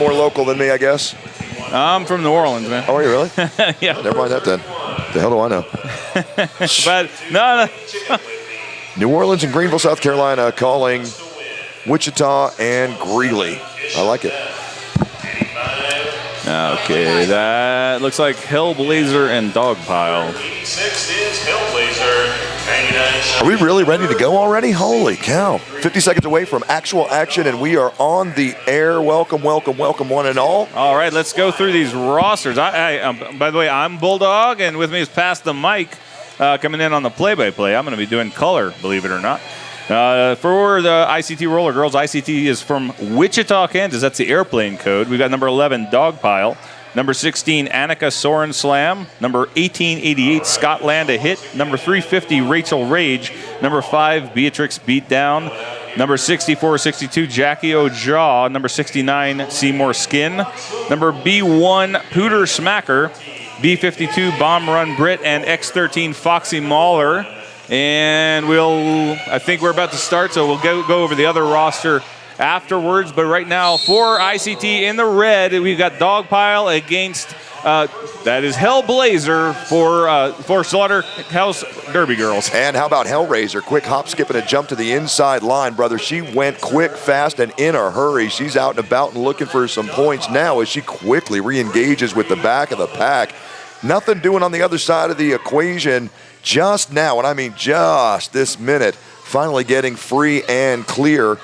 More local than me, I guess. I'm from New Orleans, man. Oh, are you really? Yeah. Never mind that then. The hell do I know? But no. New Orleans and Greenville, South Carolina, calling Wichita and Greeley. I like it. Okay, that looks like Hellblazer and Dogpile. 6 is Hellblazer. Are we really ready to go already? Holy cow. 50 seconds away from actual action, and we are on the air. Welcome, welcome, welcome, one and all. All right, let's go through these rosters. By the way, I'm Bulldog, and with me is Pass the Mic coming in on the play-by-play. I'm going to be doing color, believe it or not. For the ICT Roller Girls, ICT is from Wichita, Kansas. That's the airplane code. We've got number 11, Dogpile. Number 16, Annika Soren Slam. Number 1888, Scotland a Hit. Number 350, Rachel Rage. Number 5, Beatrix Beatdown. Number 6462, Jackie O'Jaw. Number 69, Seymour Skin. Number B1, Pooter Smacker. B52, Bomb Run Brit. And X13, Foxy Mauler. And I think we're about to start, so we'll go over the other roster afterwards. But right now, for ICT in the red, we've got Dogpile against, that is Hellblazer for Slaughterhouse Derby Girls. And how about Hellraiser? Quick hop, skip, and a jump to the inside line, brother. She went quick, fast, and in a hurry. She's out and about and looking for some points now as she quickly re-engages with the back of the pack. Nothing doing on the other side of the equation just now, and I mean just this minute, finally getting free and clear.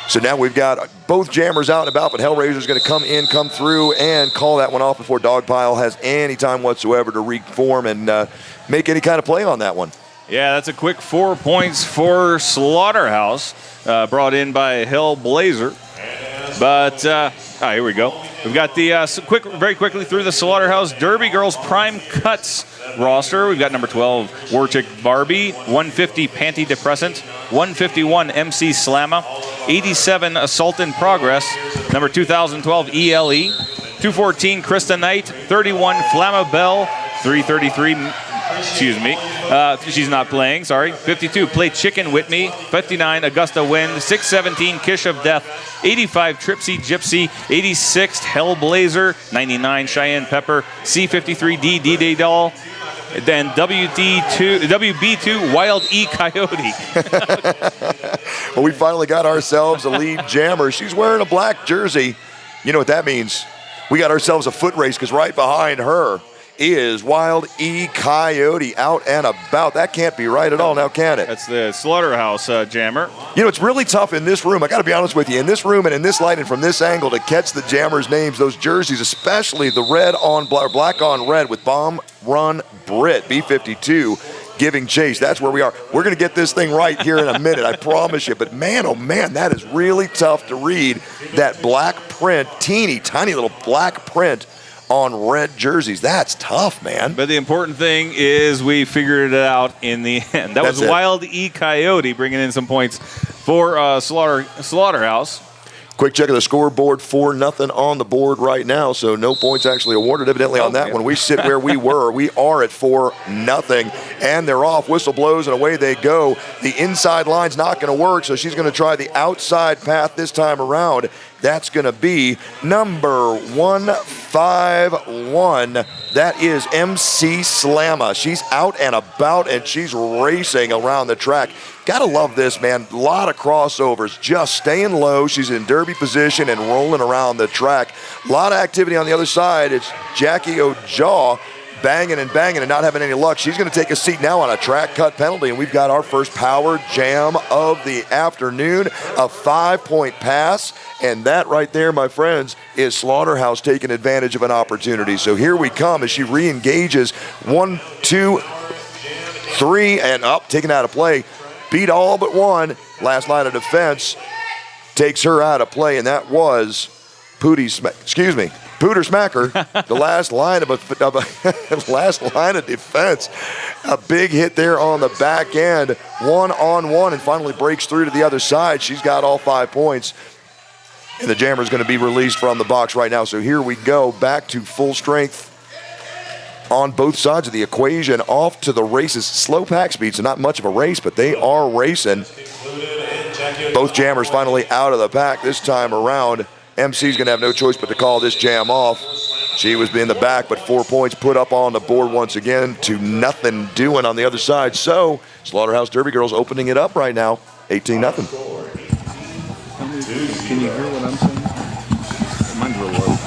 So now we've got both jammers out and about, but Hellraiser's going to come through and call that one off before Dogpile has any time whatsoever to reform and make any kind of play on that one. Yeah, that's a quick 4 points for Slaughterhouse, brought in by Hellblazer. But, here we go. We've got the very quickly through the Slaughterhouse Derby Girls Prime Cuts roster. We've got number 12, Warchick Barbie, 150 Panty Depressant, 151 MC Slamma, 87 Assault in Progress, number 2012 ELE, 214 Krista Knight, 31 Flamma Bell, 333, she's not playing, sorry. 52, Play Chicken with Me. 59, Augusta Wind. 617, Kish of Death. 85, Tripsy Gypsy. 86, Hellblazer. 99, Cheyenne Pepper. C53D, D-Day Doll. Then WB2, Wild E Coyote. Well, we finally got ourselves a lead jammer. She's wearing a black jersey. You know what that means? We got ourselves a foot race because right behind her is Wild E Coyote out and about. That can't be right at all now, can it? That's the Slaughterhouse jammer. You know, it's really tough in this room. I got to be honest with you. In this room and in this light and from this angle to catch the jammers' names, those jerseys, especially the red on black on red with Bomb Run Brit, B52, giving chase. That's where we are. We're going to get this thing right here in a minute, I promise you. But man, oh man, that is really tough to read. That black print, teeny, tiny little black print on red jerseys. That's tough, man. But the important thing is we figured it out in the end. That was Wild E Coyote bringing in some points for Slaughterhouse. Quick check of the scoreboard, 4-0 on the board right now, so no points actually awarded evidently on that one. We sit where we were. We are at 4-0, and they're off. Whistle blows, and away they go. The inside line's not going to work, so she's going to try the outside path this time around. That's going to be number 151. That is MC Slamma. She's out and about, and she's racing around the track. Gotta love this, man. A lot of crossovers, just staying low. She's in derby position and rolling around the track. A lot of activity on the other side. It's Jackie O'Jaw banging and not having any luck. She's going to take a seat now on a track cut penalty, and we've got our first power jam of the afternoon, a 5-point pass, and that right there, my friends, is Slaughterhouse taking advantage of an opportunity. So here we come as she re-engages. 1, 2, 3, and up, taken out of play. Beat all but one. Last line of defense takes her out of play, and that was Pooter Smacker, the last line of defense. A big hit there on the back end, 1-on-1, and finally breaks through to the other side. She's got all 5 points, and the jammer is going to be released from the box right now. So here we go, back to full strength on both sides of the equation, off to the races. Slow pack speed, so not much of a race, but they are racing. Both jammers finally out of the pack this time around. MC's going to have no choice but to call this jam off. She was in the back, but 4 points put up on the board once again to nothing doing on the other side. So Slaughterhouse Derby Girls opening it up right now, 18-0. Can you hear what I'm saying? Mine's real low.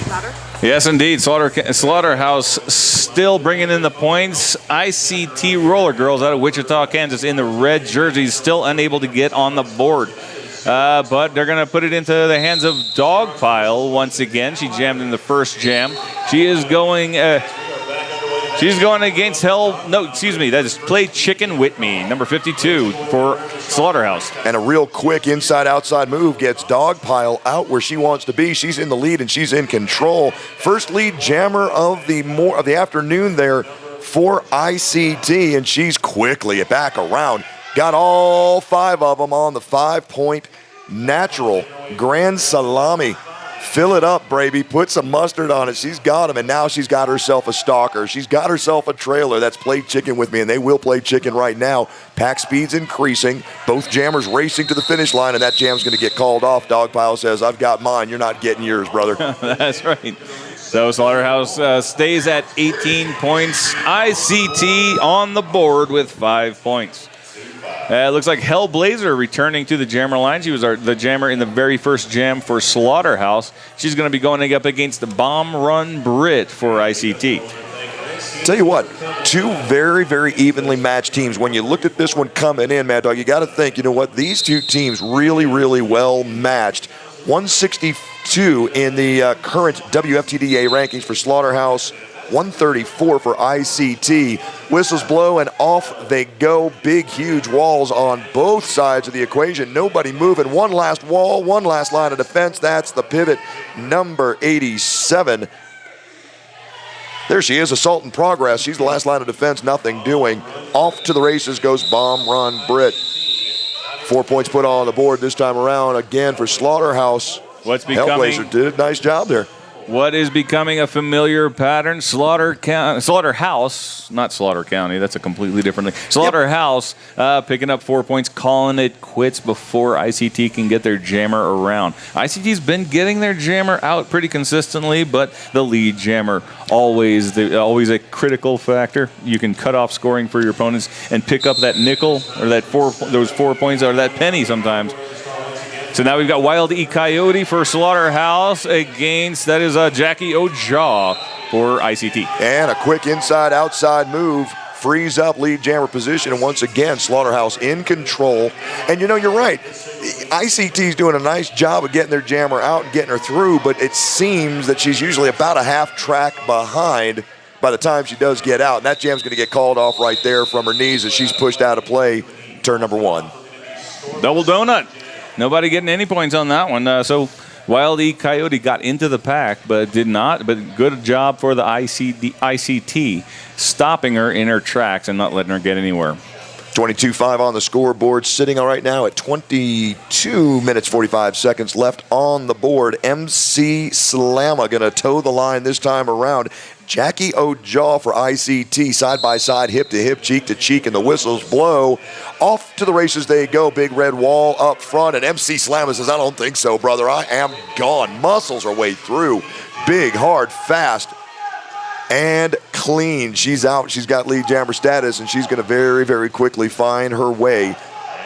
Louder? Yes, indeed. Slaughterhouse still bringing in the points. ICT Roller Girls out of Wichita, Kansas in the red jerseys, still unable to get on the board. But they're going to put it into the hands of Dogpile once again. She jammed in the first jam. She is going... she's going against that is Play Chicken With Me, number 52 for Slaughterhouse. And a real quick inside-outside move gets Dogpile out where she wants to be. She's in the lead and she's in control. First lead jammer of the afternoon there for ICT, and she's quickly back around. Got all 5 of them on the 5-point natural Grand Salami. Fill it up, Braby. Put some mustard on it. She's got them, and now she's got herself a stalker. She's got herself a trailer. That's Play Chicken With Me, and they will play chicken right now. Pack speed's increasing. Both jammers racing to the finish line, and that jam's going to get called off. Dogpile says, I've got mine. You're not getting yours, brother. That's right. So Slaughterhouse stays at 18 points. ICT on the board with 5 points. It looks like Hellblazer returning to the jammer line. She was the jammer in the very first jam for Slaughterhouse. She's going to be going up against the Bomb Run Brit for ICT. Tell you what, 2 very, very evenly matched teams. When you looked at this one coming in, Mad Dog, you got to think, you know what, these 2 teams really, really well matched. 162 in the current WFTDA rankings for Slaughterhouse. 134 for ICT. Whistles blow and off they go. Big, huge walls on both sides of the equation. Nobody moving. One last wall, one last line of defense. That's the pivot, number 87. There she is, assault in progress. She's the last line of defense, nothing doing. Off to the races goes Bomb Run Brit. 4 points put on the board this time around again for Slaughterhouse. Hellblazer did a nice job there. What is becoming a familiar pattern? Slaughterhouse, not Slaughter County. That's a completely different thing. Slaughterhouse picking up 4 points, calling it quits before ICT can get their jammer around. ICT's been getting their jammer out pretty consistently, but the lead jammer always a critical factor. You can cut off scoring for your opponents and pick up that nickel or those 4 points or that penny sometimes. So now we've got Wild E. Coyote for Slaughterhouse against, that is Jackie Ojaw for ICT. And a quick inside-outside move frees up lead jammer position. And once again, Slaughterhouse in control. And you know, you're right. ICT's doing a nice job of getting their jammer out and getting her through, but it seems that she's usually about a half track behind by the time she does get out. And that jam's going to get called off right there from her knees as she's pushed out of play. Turn number 1. Double donut. Nobody getting any points on that one. So Wild E. Coyote got into the pack, but did not. But good job for the ICT, stopping her in her tracks and not letting her get anywhere. 22-5 on the scoreboard, sitting right now at 22 minutes, 45 seconds left on the board. MC Slamma going to toe the line this time around. Jackie Ojaw for ICT, side by side, hip to hip, cheek to cheek, and the whistles blow. Off to the races they go. Big red wall up front, and MC Slamma says, I don't think so, brother. I am gone. Muscles her way through. Big, hard, fast, and clean. She's out. She's got lead jammer status, and she's going to very, very quickly find her way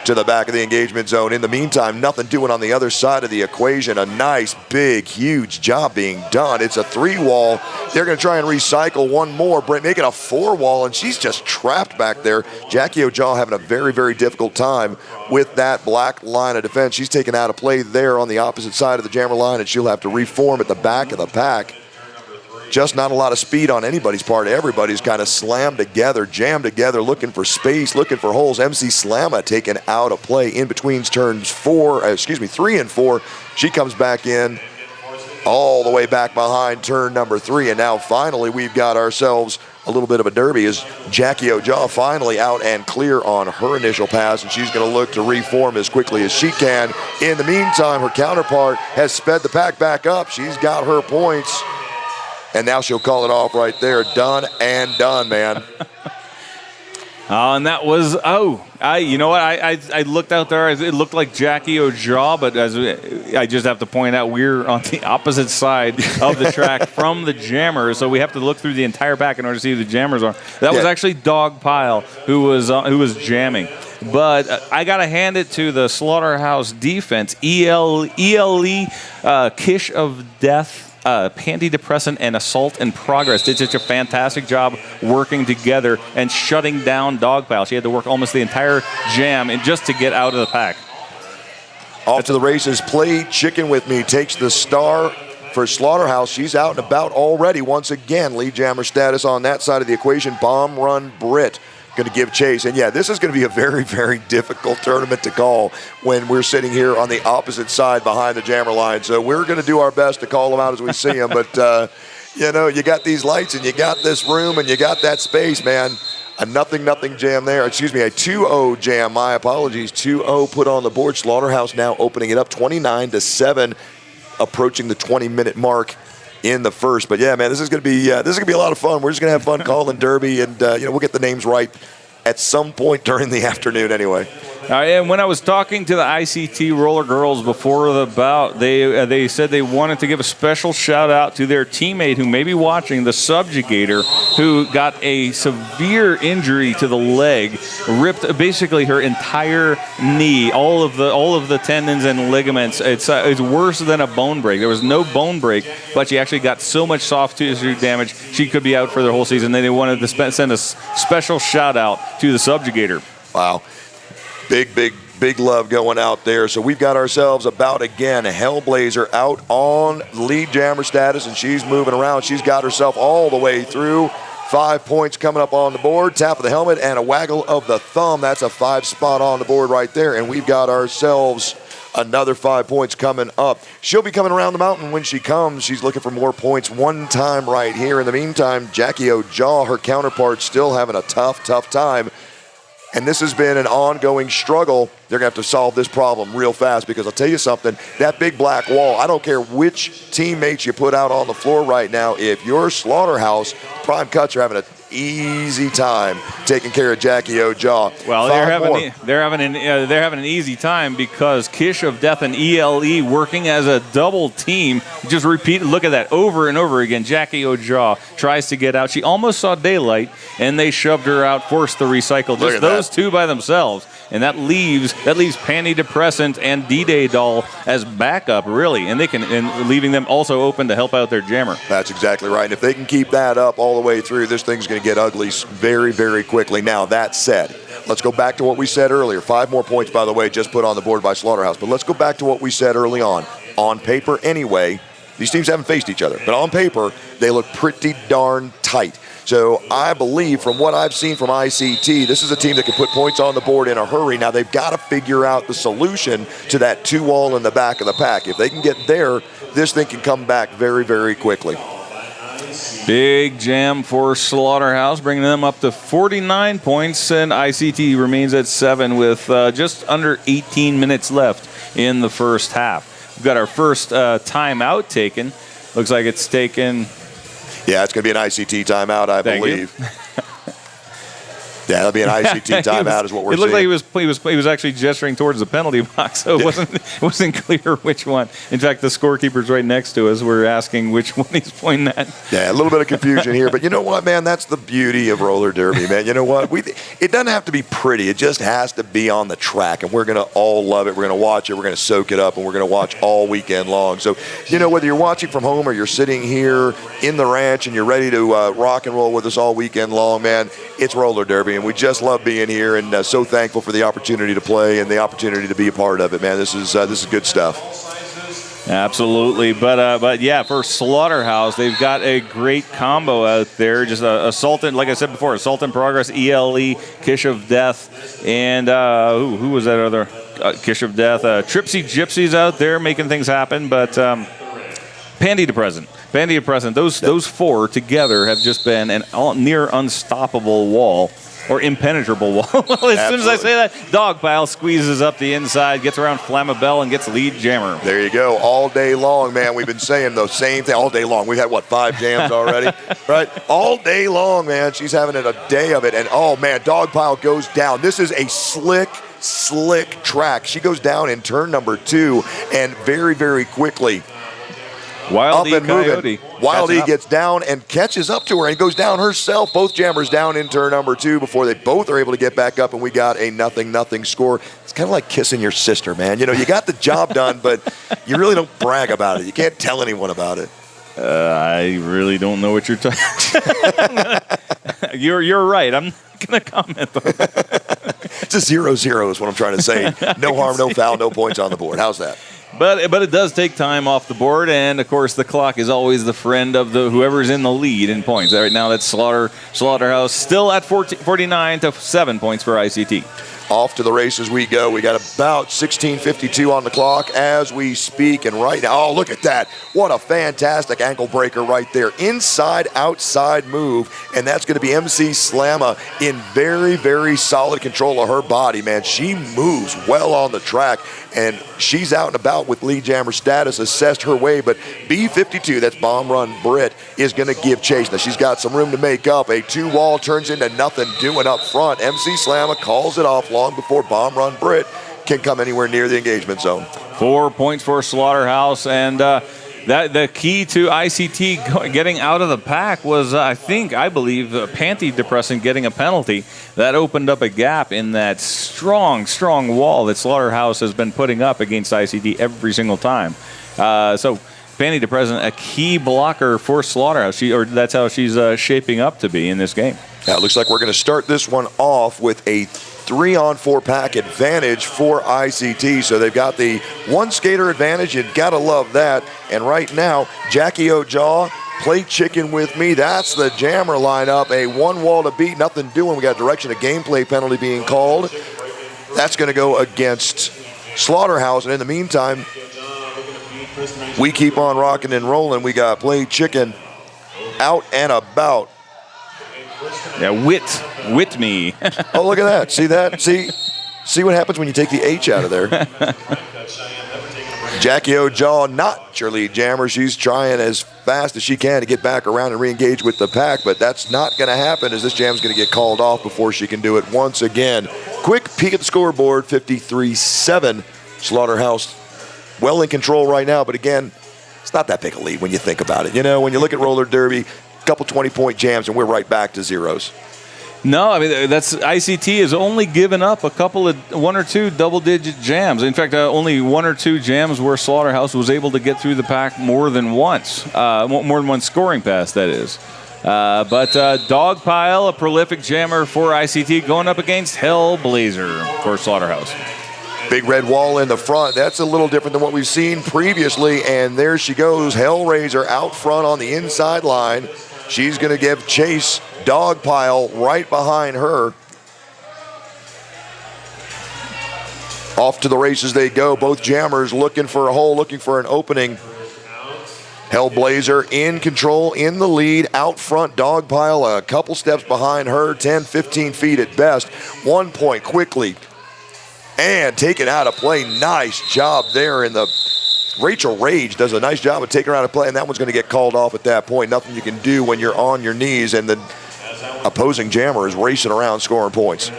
to the back of the engagement zone. In the meantime, nothing doing on the other side of the equation. A nice, big, huge job being done. It's a 3-wall. They're going to try and recycle one more, make it a 4-wall, and she's just trapped back there. Jackie Ojaw having a very, very difficult time with that black line of defense. She's taken out of play there on the opposite side of the jammer line, and she'll have to reform at the back of the pack. Just not a lot of speed on anybody's part. Everybody's kind of slammed together, jammed together, looking for space, looking for holes. MC Slamma taken out of play in between turns 3 and 4. She comes back in all the way back behind turn number 3. And now finally we've got ourselves a little bit of a derby as Jackie Ojaw finally out and clear on her initial pass, and she's going to look to reform as quickly as she can. In the meantime, her counterpart has sped the pack back up. She's got her points. And now she'll call it off right there. Done and done, man. And that was, you know what? I looked out there. It looked like Jackie O'Jaw, but as I just have to point out, we're on the opposite side of the track from the jammers, so we have to look through the entire back in order to see who the jammers are. That was actually Dog Pile who was jamming. But I got to hand it to the Slaughterhouse defense, ELE, Kish of Death, Panty-Depressant, and Assault in Progress did such a fantastic job working together and shutting down Dog Pile. She had to work almost the entire jam just to get out of the pack. Off to the races, Play Chicken With Me takes the star for Slaughterhouse. She's out and about already. Once again, lead jammer status on that side of the equation. Bomb Run Brit going to give chase. And, yeah, this is going to be a very, very difficult tournament to call when we're sitting here on the opposite side behind the jammer line. So we're going to do our best to call them out as we see them. But, you got these lights and you got this room and you got that space, man. A nothing jam there. Excuse me, a 2-0 jam. My apologies. 2-0 put on the board. Slaughterhouse now opening it up 29-7, approaching the 20-minute mark in the first. But yeah, man, this is gonna be a lot of fun. We're just gonna have fun calling Derby, and we'll get the names right at some point during the afternoon anyway. And when I was talking to the ICT roller girls before the bout, they said they wanted to give a special shout out to their teammate who may be watching, the Subjugator, who got a severe injury to the leg, ripped basically her entire knee, all of the tendons and ligaments. It's worse than a bone break. There was no bone break, but she actually got so much soft tissue damage she could be out for the whole season. They wanted to send a special shout out to the Subjugator. Wow. Big love going out there. So we've got ourselves about, again, Hellblazer out on lead jammer status, and she's moving around. She's got herself all the way through. 5 points coming up on the board. Tap of the helmet and a waggle of the thumb. That's a 5 spot on the board right there. And we've got ourselves another 5 points coming up. She'll be coming around the mountain when she comes. She's looking for more points one time right here. In the meantime, Jackie O'Jaw, her counterpart, still having a tough time. And this has been an ongoing struggle. They're going to have to solve this problem real fast, because I'll tell you something, that big black wall, I don't care which teammates you put out on the floor right now, if you're Slaughterhouse, Prime Cuts are having an easy time taking care of Jackie O'Jaw. Well, they're having an easy time because Kish of Death and ELE working as a double team. Just look at that over and over again. Jackie O'Jaw tries to get out. She almost saw daylight, and they shoved her out, forced the recycle. Just those two by themselves. And that leaves Panty-Depressant and D-Day Doll as backup, really, and leaving them also open to help out their jammer. That's exactly right. And if they can keep that up all the way through, this thing's going to get ugly very, very quickly. Now, that said, let's go back to what we said earlier. 5 more points, by the way, just put on the board by Slaughterhouse. But let's go back to what we said early on. On paper, anyway, these teams haven't faced each other. But on paper, they look pretty darn tight. So I believe, from what I've seen from ICT, this is a team that can put points on the board in a hurry. Now, they've got to figure out the solution to that 2-wall in the back of the pack. If they can get there, this thing can come back very, very quickly. Big jam for Slaughterhouse, bringing them up to 49 points, and ICT remains at 7 with just under 18 minutes left in the first half. We've got our first timeout taken. Looks like it's taken... Yeah, it's going to be an ICT timeout, I believe. Yeah, that'll be an ICT timeout is what we're seeing. It looked like he was actually gesturing towards the penalty box, so it wasn't clear which one. In fact, the scorekeeper's right next to us. We're asking which one he's pointing at. Yeah, a little bit of confusion here, but you know what, man? That's the beauty of roller derby, man. You know what? It doesn't have to be pretty. It just has to be on the track, and we're going to all love it. We're going to watch it. We're going to soak it up, and we're going to watch all weekend long. So, whether you're watching from home or you're sitting here in the ranch and you're ready to rock and roll with us all weekend long, man, it's roller derby, and we just love being here, and so thankful for the opportunity to play and the opportunity to be a part of it, man. This is good stuff. Absolutely, but yeah, for Slaughterhouse, they've got a great combo out there. Just Assault, like I said before, Assault in Progress, ELE, Kish of Death, and who was that other Kish of Death? Tripsy Gypsies out there making things happen, but Panty-Depressant. Those four together have just been an near unstoppable wall or impenetrable wall. Well, as soon as I say that, Dog Pile squeezes up the inside, gets around Flammabelle, and gets lead jammer. There you go. All day long, man. We've been saying the same thing all day long. We've had, 5 jams already? Right? All day long, man. She's having a day of it. And, oh, man, Dog Pile goes down. This is a slick track. She goes down in turn number 2, and very, very quickly, Wild E up and moving. Coyote. Wild E gets down and catches up to her and goes down herself. Both jammers down in turn number 2 before they both are able to get back up, and we got a 0-0 score. It's kind of like kissing your sister, man. You know, you got the job done, but you really don't brag about it. You can't tell anyone about it. I really don't know what you're talking. You're right. I'm not going to comment on that. It's a 0-0 is what I'm trying to say. No harm, no foul, no points on the board. How's that? But it does take time off the board, and of course the clock is always the friend of whoever's in the lead in points. Right now that's Slaughterhouse still at 49 to 7 points for ICT. Off to the races we go. We got about 16:52 on the clock as we speak. And right now, oh, look at that. What a fantastic ankle breaker right there. Inside, outside move. And that's going to be MC Slamma in very, very solid control of her body, man. She moves well on the track. And she's out and about with lead jammer status assessed her way. But B52, that's Bomb Run Britt, is going to give chase. Now, she's got some room to make up. A 2-wall turns into nothing doing up front. MC Slamma calls it off long before Bomb Run Britt can come anywhere near the engagement zone. 4 points for Slaughterhouse. And that the key to ICT getting out of the pack was, I believe, panty depressant getting a penalty. That opened up a gap in that strong wall that Slaughterhouse has been putting up against ICT every single time. So panty depressant, a key blocker for Slaughterhouse. That's how she's shaping up to be in this game. Now, it looks like we're going to start this one off with a 3-on-4 pack advantage for ICT. So they've got the one skater advantage. You've got to love that. And right now, Jackie O'Jaw, play chicken with me. That's the jammer lineup. A 1-wall to beat, nothing doing. We got direction of gameplay penalty being called. That's going to go against Slaughterhouse. And in the meantime, we keep on rocking and rolling. We got play chicken out and about. Yeah, wit me. Oh, look at that. See that? See what happens when you take the H out of there. Jackie O'Jaw, not your lead jammer. She's trying as fast as she can to get back around and re-engage with the pack, but that's not going to happen as this jam's going to get called off before she can do it once again. Quick peek at the scoreboard, 53-7. Slaughterhouse well in control right now, but again, it's not that big a lead when you think about it. You know, when you look at roller derby, couple 20-point jams, and we're right back to zeros. No, I mean, that's ICT has only given up a couple of 1 or 2 double-digit jams. In fact, only 1 or 2 jams where Slaughterhouse was able to get through the pack more than once, more than one scoring pass, that is. But Dogpile, a prolific jammer for ICT, going up against Hellblazer for Slaughterhouse. Big red wall in the front. That's a little different than what we've seen previously, and there she goes. Hellraiser out front on the inside line. She's going to give chase. Dogpile right behind her. Off to the races they go. Both jammers looking for a hole, looking for an opening. Hellblazer in control, in the lead, out front. Dogpile a couple steps behind her, 10, 15 feet at best. 1 point quickly. And taken out of play. Nice job there in the... Rachel Rage does a nice job of taking her out of play, and that one's going to get called off at that point. Nothing you can do when you're on your knees, and the opposing jammer is racing around scoring points.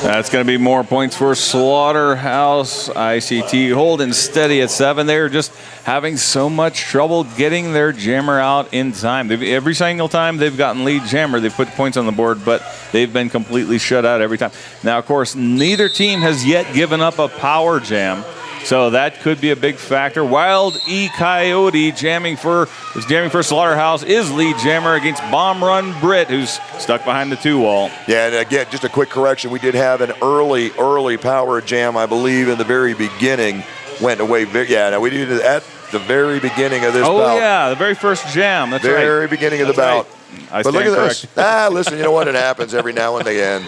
That's going to be more points for Slaughterhouse. ICT holding steady at 7. They're just having so much trouble getting their jammer out in time. Every single time they've gotten lead jammer, they've put points on the board, but they've been completely shut out every time. Now, of course, neither team has yet given up a power jam, so that could be a big factor. Wild E Coyote jamming for Slaughterhouse is lead jammer against Bomb Run Britt, who's stuck behind the 2-wall. Yeah, and again, just a quick correction. We did have an early power jam, I believe, in the very beginning. Went away. Yeah, now we did it at the very beginning of this bout. Oh, yeah, the very first jam. That's right. Very beginning of the bout. Right. But look at this. Listen, you know what? It happens every now and again.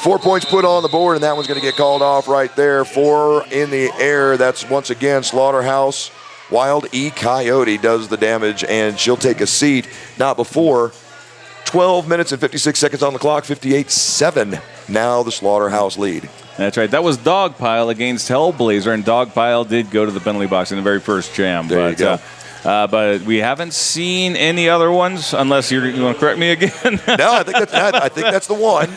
4 points put on the board, and that one's going to get called off right there. 4 in the air. That's once again Slaughterhouse. Wild E Coyote does the damage, and she'll take a seat. Not before 12 minutes and 56 seconds on the clock, 58-7. Now the Slaughterhouse lead. That's right. That was Dogpile against Hellblazer, and Dogpile did go to the penalty box in the very first jam. There you go. But we haven't seen any other ones, unless you want to correct me again. No, I think that's the one.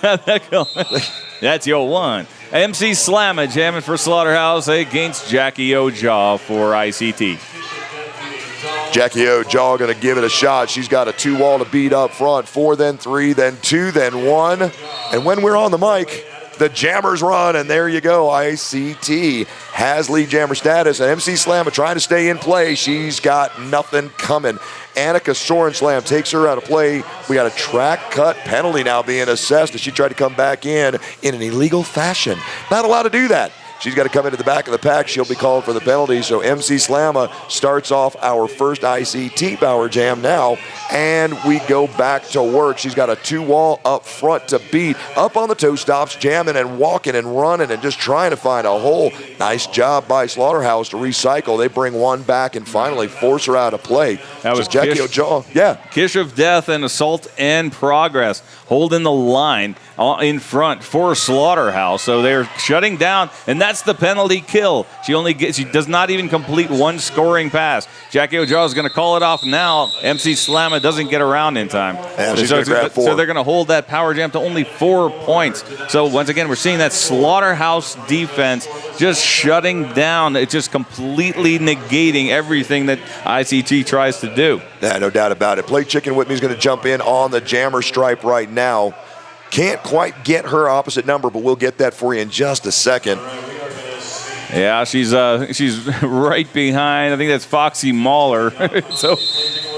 That's your one. MC Slamma jamming for Slaughterhouse against Jackie O'Jaw for ICT. Jackie O'Jaw going to give it a shot. She's got a 2-wall to beat up front. 4, then 3, then 2, then 1. And when we're on the mic, the jammers run, and there you go. ICT has lead jammer status, and MC Slamma trying to stay in play. She's got nothing coming. Annika Soren Slam takes her out of play. We got a track cut penalty now being assessed as she tried to come back in an illegal fashion. Not allowed to do that. She's got to come into the back of the pack. She'll be called for the penalty. So MC Slamma starts off our first ICT power jam now, and we go back to work. She's got a 2-wall up front to beat. Up on the toe stops, jamming and walking and running and just trying to find a hole. Nice job by Slaughterhouse to recycle. They bring one back and finally force her out of play. That was Jackie O'Jaw. Yeah. Kish of Death and Assault and Progress holding the line in front for Slaughterhouse. So they're shutting down, and that's the penalty kill. She does not even complete one scoring pass. Jackie O'Jaw is going to call it off now. MC Slamma doesn't get around in time. And she's going to grab 4. So they're going to hold that power jam to only 4 points. So once again, we're seeing that Slaughterhouse defense just shutting down. It's just completely negating everything that ICT tries to do. Yeah, no doubt about it. Play Chicken with me is going to jump in on the jammer stripe right now. Can't quite get her opposite number, but we'll get that for you in just a second. Yeah, she's right behind. I think that's Foxy Mahler. So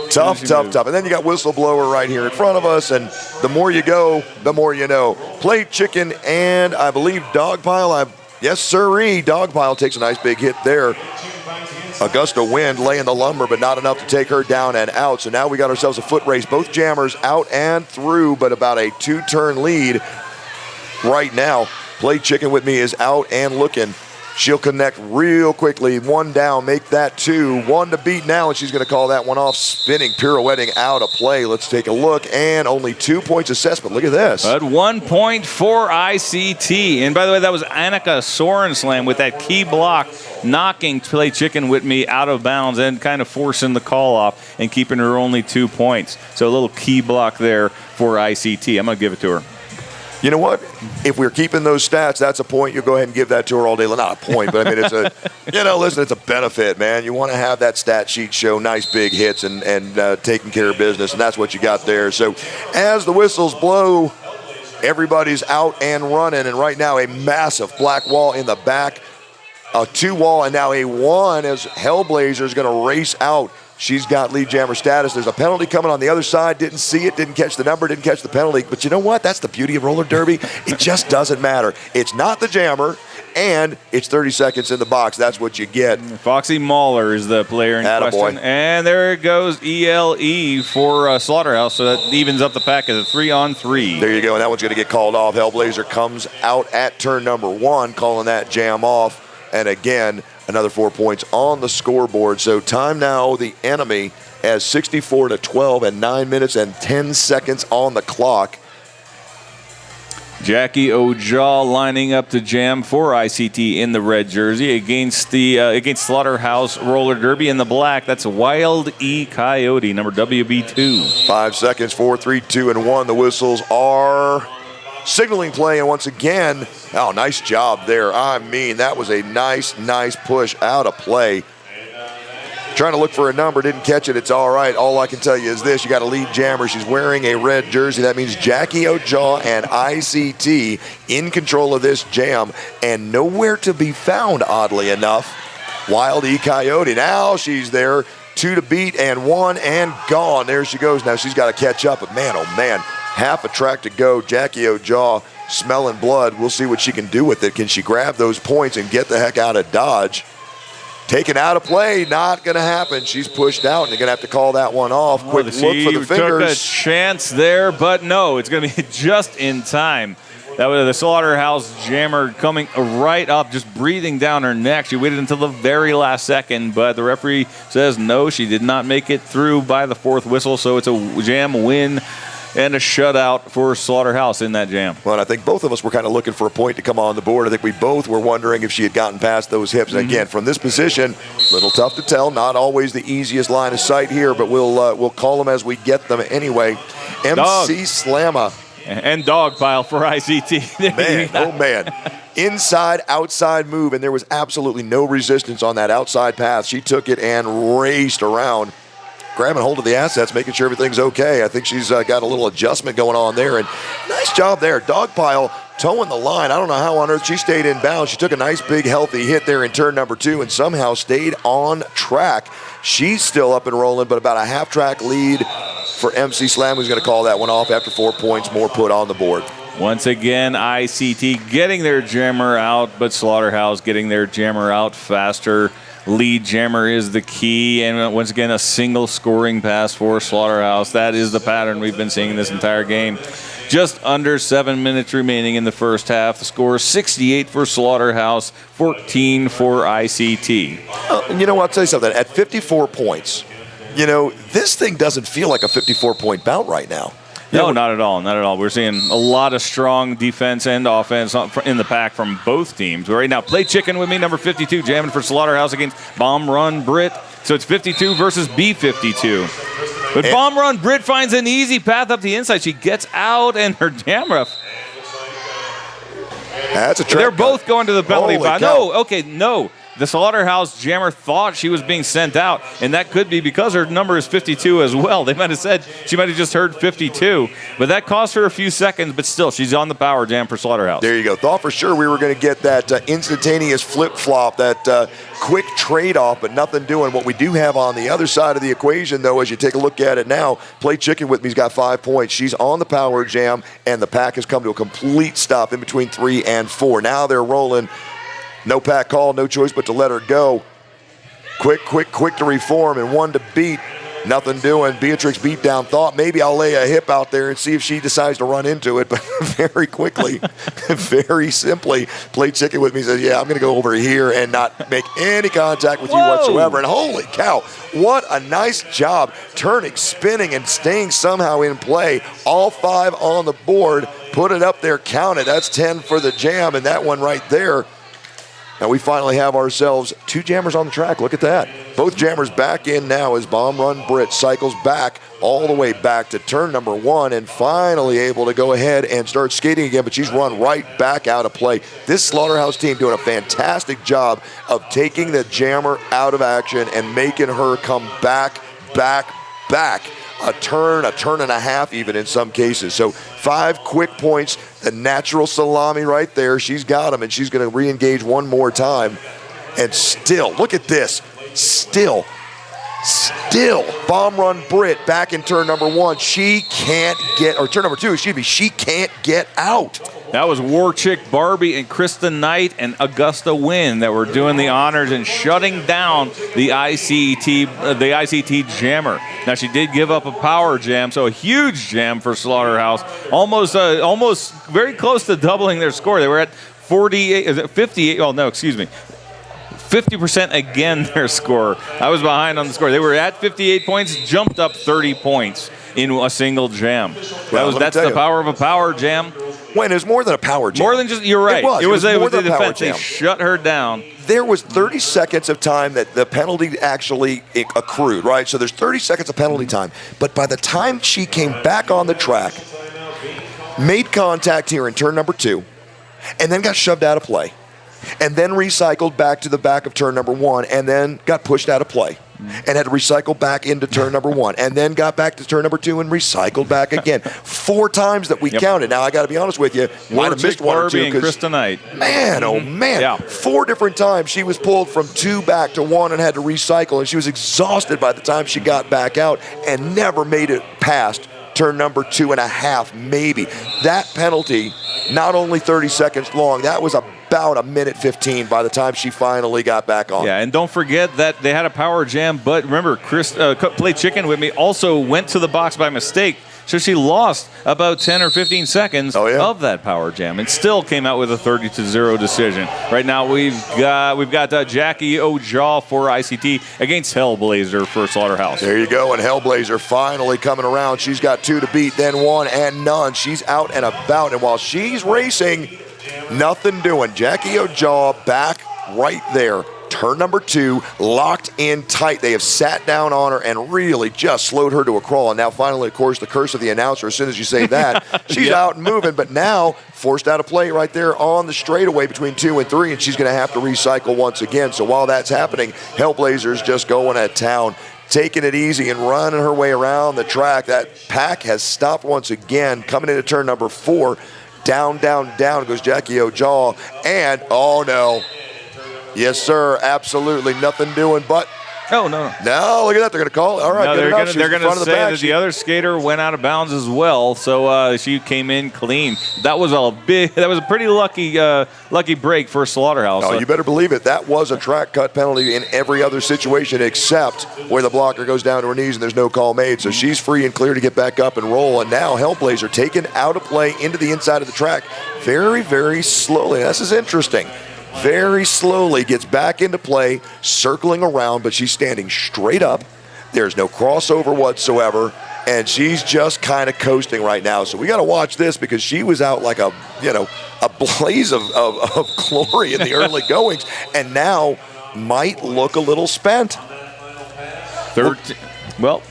tough. And then you got Whistleblower right here in front of us, and the more you go, the more you know. Play Chicken and I believe Dogpile. Yes, sirree. Dogpile takes a nice big hit there. A gust of wind laying the lumber, but not enough to take her down and out. So now we got ourselves a foot race. Both jammers out and through, but about a 2-turn lead right now. Play Chicken with me is out and looking. She'll connect real quickly. 1 down, make that 2. 1 to beat now, and she's going to call that one off. Spinning, pirouetting out of play. Let's take a look, and only 2 points assessed, but look at this. At 1 point for ICT. And by the way, that was Annika Sorenslam with that key block, knocking Play Chicken with me out of bounds and kind of forcing the call off and keeping her only 2 points. So a little key block there for ICT. I'm going to give it to her. You know what? If we're keeping those stats, that's a point. You'll go ahead and give that to her all day long. Not a point, but I mean, it's a, listen, it's a benefit, man. You want to have that stat sheet show nice big hits and taking care of business, and that's what you got there. So as the whistles blow, everybody's out and running, and right now a massive black wall in the back, a 2-wall, and now a 1 as Hellblazer is going to race out. She's got lead jammer status. There's a penalty coming on the other side. Didn't see it, didn't catch the number, didn't catch the penalty. But you know what? That's the beauty of roller derby. It just doesn't matter. It's not the jammer, and it's 30 seconds in the box. That's what you get. Foxy Mahler is the player in question. And there it goes, ELE for Slaughterhouse. So that evens up the pack as a 3-on-3. There you go, and that one's going to get called off. Hellblazer comes out at turn number 1, calling that jam off. And again, another 4 points on the scoreboard. So time now, the enemy as 64-12 and 9 minutes and 10 seconds on the clock. Jackie O'Jaw lining up to jam for ICT in the red jersey against Slaughterhouse Roller Derby in the black. That's Wild E Coyote, number WB2. 5 seconds, 4, 3, 2, and 1. The whistles are signaling play, and once again, oh, nice job there. I mean, that was a nice push out of play. Trying to look for a number, didn't catch it. It's all right. All I can tell you is this. You got a lead jammer. She's wearing a red jersey. That means Jackie O'Jaw and ICT in control of this jam, and nowhere to be found, oddly enough. Wild E Coyote. Now she's there. 2 to beat and 1 and gone. There she goes. Now she's got to catch up, but man, oh man. Half a track to go. Jackie O'Jaw smelling blood. We'll see what she can do with it. Can she grab those points and get the heck out of Dodge? Taken out of play, not going to happen. She's pushed out, and they're going to have to call that one off. Quick look for the fingers. Took a chance there, but no, it's going to be just in time. That was the Slaughterhouse jammer coming right up, just breathing down her neck. She waited until the very last second, but the referee says no, she did not make it through by the 4th whistle, so it's a jam win and a shutout for Slaughterhouse in that jam. Well, and I think both of us were kind of looking for a point to come on the board. I think we both were wondering if she had gotten past those hips. And again, from this position, a little tough to tell. Not always the easiest line of sight here, but we'll call them as we get them anyway. MC Slamma. And dog pile for ICT. Man, oh man. Inside, outside move, and there was absolutely no resistance on that outside path. She took it and raced around, grabbing hold of the assets, making sure everything's okay. I think she's got a little adjustment going on there, and nice job there. Dog pile towing the line. I don't know how on earth she stayed in bounds. She took a nice big healthy hit there in turn number 2 and somehow stayed on track. She's still up and rolling, but about a half-track lead for MC Slam, who's going to call that one off after 4 points more put on the board. Once again, ICT getting their jammer out, but Slaughterhouse getting their jammer out faster. Lead jammer is the key, and once again, a single scoring pass for Slaughterhouse. That is the pattern we've been seeing this entire game. Just under 7 minutes remaining in the first half. The score 68 for Slaughterhouse, 14 for ICT. You know what? I'll tell you something. At 54 points, this thing doesn't feel like a 54-point bout right now. No, not at all. Not at all. We're seeing a lot of strong defense and offense in the pack from both teams. Right now, play chicken with me, number 52, jamming for Slaughterhouse against Bomb Run Brit. So it's 52 versus B52. But Bomb Run Brit finds an easy path up the inside. She gets out, and her jammer. That's a trick. They're both going to the penalty box. No. The Slaughterhouse jammer thought she was being sent out, and that could be because her number is 52 as well. They might have said she might have just heard 52, but that cost her a few seconds, but still, she's on the power jam for Slaughterhouse. There you go. Thought for sure we were going to get that instantaneous flip-flop, that quick trade-off, but nothing doing. What we do have on the other side of the equation, though, as you take a look at it now, Play Chicken with me's got 5 points. She's on the power jam, and the pack has come to a complete stop in between 3 and 4. Now they're rolling. No pack call, no choice but to let her go. Quick to reform and one to beat. Nothing doing. Beatrix beat down, thought maybe I'll lay a hip out there and see if she decides to run into it, but very quickly, very simply, Play Chicken with me says, yeah, I'm going to go over here and not make any contact with you whatsoever. And holy cow, what a nice job turning, spinning, and staying somehow in play. All 5 on the board. Put it up there, count it. That's 10 for the jam, and that one right there. Now we finally have ourselves 2 jammers on the track. Look at that. Both jammers back in now as Bomb Run Brit cycles back all the way back to turn number 1 and finally able to go ahead and start skating again, but she's run right back out of play. This Slaughterhouse team doing a fantastic job of taking the jammer out of action and making her come back. A turn and a half even in some cases. So 5 quick points, the natural salami right there. She's got them, and she's going to re-engage one more time. And still, look at this. Still, Bomb Run Brit back in turn number 1. She can't get, or turn number 2, excuse me, she can't get out. That was War Chick Barbie and Krista Knight and Augusta Wynn that were doing the honors and shutting down the ICT jammer. Now, she did give up a power jam, so a huge jam for Slaughterhouse. Almost very close to doubling their score. They were at 58, oh no, excuse me. 50% again their score. I was behind on the score. They were at 58 points, jumped up 30 points in a single jam. That's the power of a power jam. When it was more than a power jam. More than just, you're right. It was more than a power defense. jam. They shut her down. There was 30 seconds of time that the penalty actually accrued, right? So there's 30 seconds of penalty time. But by the time she came back on the track, made contact here in turn number 2, and then got shoved out of play, and then recycled back to the back of turn number 1, and then got pushed out of play, and had to recycle back into turn number 1, and then got back to turn number 2 and recycled back again. 4 times that we counted. Now, I got to be honest with you, might have missed 1 or 2. And Krista Knight. Man, oh man. Yeah. 4 different times she was pulled from 2 back to 1 and had to recycle, and she was exhausted by the time she got back out and never made it past turn number 2.5, maybe. That penalty, not only 30 seconds long, that was about a minute 15 by the time she finally got back on. Yeah, and don't forget that they had a power jam, but remember, Play Chicken with me also went to the box by mistake. So she lost about 10 or 15 seconds of that power jam and still came out with a 30-0 decision. Right now we've got Jackie Ojaw for ICT against Hellblazer for Slaughterhouse. There you go, and Hellblazer finally coming around. She's got 2 to beat, then 1 and none. She's out and about, and while she's racing, nothing doing. Jackie Ojaw back right there. Turn number 2, locked in tight. They have sat down on her and really just slowed her to a crawl. And now finally, of course, the curse of the announcer, as soon as you say that, she's out and moving. But now, forced out of play right there on the straightaway between 2 and 3, and she's going to have to recycle once again. So while that's happening, Hellblazer's just going at town, taking it easy and running her way around the track. That pack has stopped once again, coming into turn number 4. Down, down, down goes Jackie Ojaw. And, oh no. Yes, sir. Absolutely nothing doing but. Oh, no. No, look at that. They're going to call it. All right, no, they're going to say that the other skater went out of bounds as well, so she came in clean. That was a pretty lucky break for Slaughterhouse. Oh, you better believe it. That was a track cut penalty in every other situation except where the blocker goes down to her knees and there's no call made. So she's free and clear to get back up and roll. And now Hellblazer taken out of play into the inside of the track very, very slowly. This is interesting. Very slowly gets back into play, circling around, but she's standing straight up. There's no crossover whatsoever, and she's just kind of coasting right now. So we got to watch this because she was out like a blaze of glory in the early goings, and now might look a little spent. Well.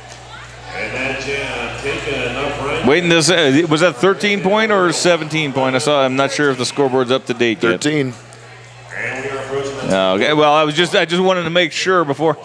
Waiting to say, was that 13 point or 17 point? I'm not sure if the scoreboard's up to date yet. 13. Okay, well, I just wanted to make sure before,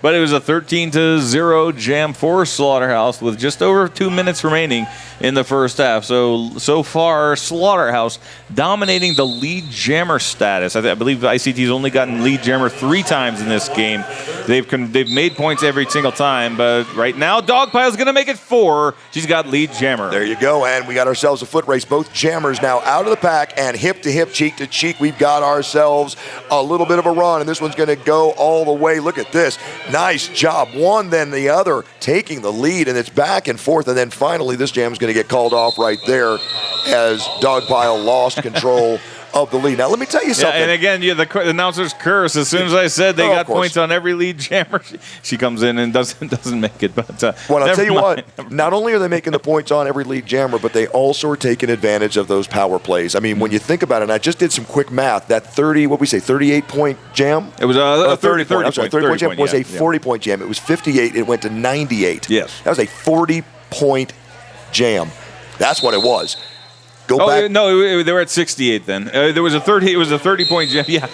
but it was a 13-0 jam for Slaughterhouse with just over 2 minutes remaining in the first half. So far, Slaughterhouse dominating the lead jammer status. I believe ICT's only gotten lead jammer 3 times in this game. They've made points every single time, but right now, Dogpile's going to make it 4. She's got lead jammer. There you go, and we got ourselves a foot race. Both jammers now out of the pack, and hip to hip, cheek to cheek, we've got ourselves a little bit of a run, and this one's going to go all the way. Look at this. Nice job. One, then the other, taking the lead, and it's back and forth, and then finally this jam's going to get called off right there as Dogpile lost control of the lead. Now, let me tell you something. And again, the announcer's curse. As soon as I said they got points on every lead jammer, she comes in and doesn't make it. But well, I'll tell you what, not only are they making the points on every lead jammer, but they also are taking advantage of those power plays. I mean, when you think about it, and I just did some quick math, that 38-point jam? It was a 30-point jam was a 40-point jam. It was 58. It went to 98. Yes. That was a 40-point jam. That's what it was. Go back. No, they were at 68 then. It was a 30-point jam. Yeah,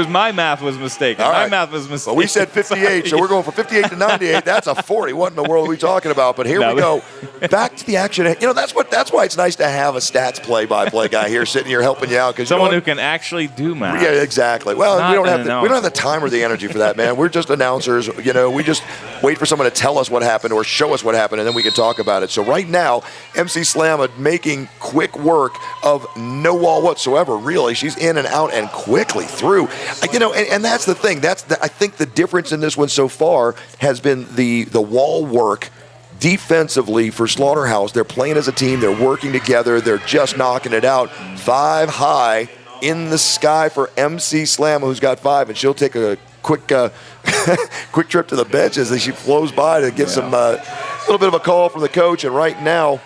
my math was mistaken. All right. My math was mistaken. Well, we said 58, so we're going from 58 to 98. That's a 40. What in the world are we talking about? But here we go. Back to the action. You know, that's why it's nice to have a stats play-by-play guy here sitting here helping you out, because someone who can actually do math. Yeah, exactly. Well, we don't have the time or the energy for that, man. We're just announcers. You know, we just wait for someone to tell us what happened or show us what happened, and then we can talk about it. So right now, MC Slamma making quick work of no wall whatsoever, really. She's in and out and quickly through. You know, and that's the thing. I think the difference in this one so far has been the wall work defensively for Slaughterhouse. They're playing as a team. They're working together. They're just knocking it out. 5 high in the sky for MC Slamma, who's got 5, and she'll take a quick trip to the bench as she flows by to get some little bit of a call from the coach. And right now,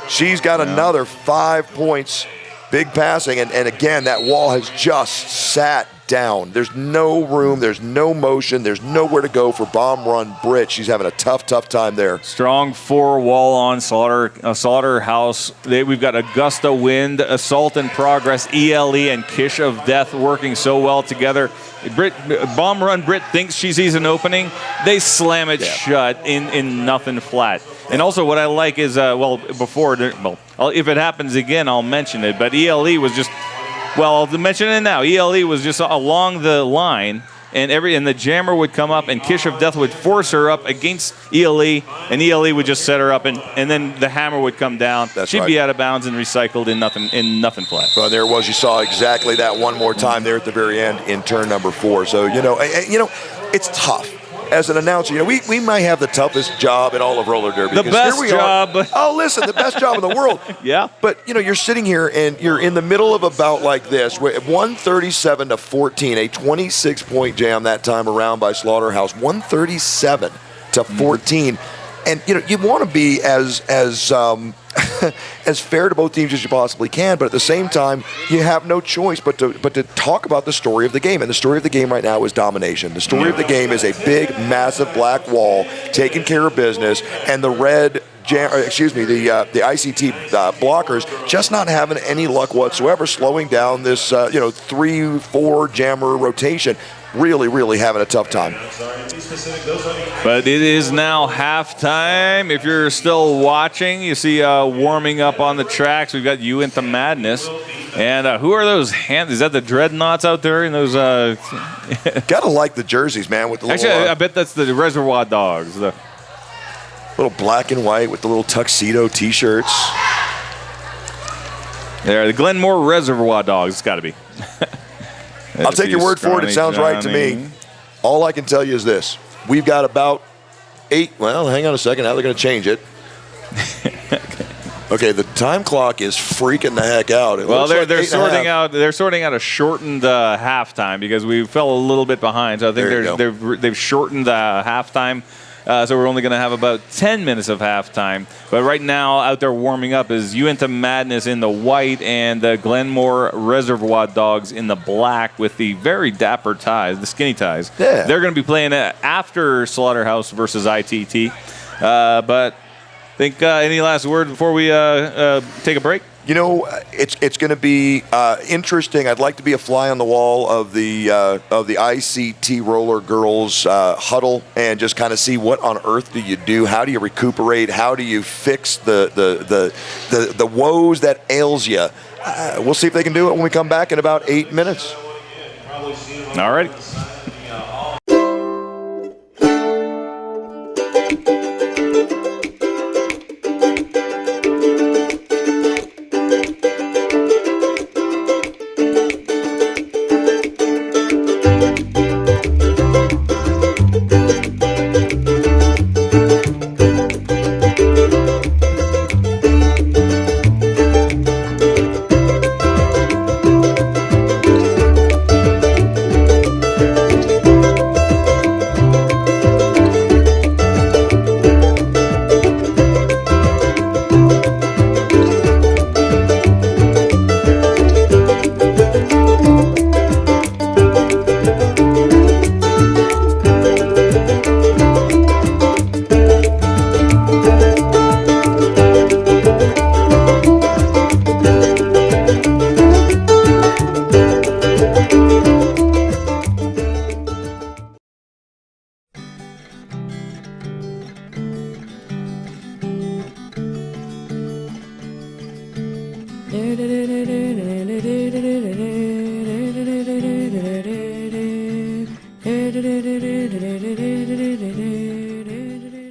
she's got another 5 points, big passing, and again, that wall has just sat down. There's no room, there's no motion, there's nowhere to go for Bomb Run Britt. She's having a tough time there. Strong 4 wall on Slaughterhouse. We've got a gust of wind, Assault in Progress, ELE, and Kish of Death working so well together. Bomb Run Britt thinks she sees an opening. They slam it shut in nothing flat. And also what I like is, if it happens again, I'll mention it. But ELE was just, I'll mention it now. ELE was just along the line, and the jammer would come up, and Kish of Death would force her up against ELE, and ELE would just set her up, and then the hammer would come down. She'd be out of bounds and recycled in nothing flat. Well, there it was. You saw exactly that one more time there at the very end in turn number 4. So, you know, it's tough. as an announcer, you know, we might have the toughest job in all of roller derby. The best job. Oh, listen, the best job in the world. Yeah. But, you know, you're sitting here and you're in the middle of a bout like this, 137 to 14, a 26-point jam that time around by Slaughterhouse, 137 to 14. And, you know, you want to be as as fair to both teams as you possibly can, but at the same time, you have no choice but to talk about the story of the game. And the story of the game right now is domination. The story of the game is a big, massive black wall taking care of business, and the red, the ICT blockers just not having any luck whatsoever, slowing down this 3-4 jammer rotation. Really having a tough time. But it is now halftime. If you're still watching, you see warming up on the tracks. We've got You Into Madness. And who are those hands? Is that the Dreadnoughts out there in those? Gotta like the jerseys, man. With the actually, little, I bet that's the Reservoir Dogs. The little black and white with the little tuxedo T-shirts. They're the Glenmore Reservoir Dogs. It's got to be. I'll take your word for it. It sounds right to me. All I can tell you is this. We've got about 8. Well, hang on a second. Now they're going to change it. Okay, the time clock is freaking the heck out. They're sorting out a shortened halftime because we fell a little bit behind. So I think they've shortened the halftime. So we're only going to have about 10 minutes of halftime. But right now, out there warming up is You Into Madness in the white and the Glenmore Reservoir Dogs in the black with the very dapper ties, the skinny ties. Yeah. They're going to be playing after Slaughterhouse versus ITT. But I think any last word before we take a break? You know, it's going to be interesting. I'd like to be a fly on the wall of the ICT roller girls huddle and just kind of see what on earth do you do? How do you recuperate? How do you fix the woes that ails you? We'll see if they can do it when we come back in about 8 minutes. All right.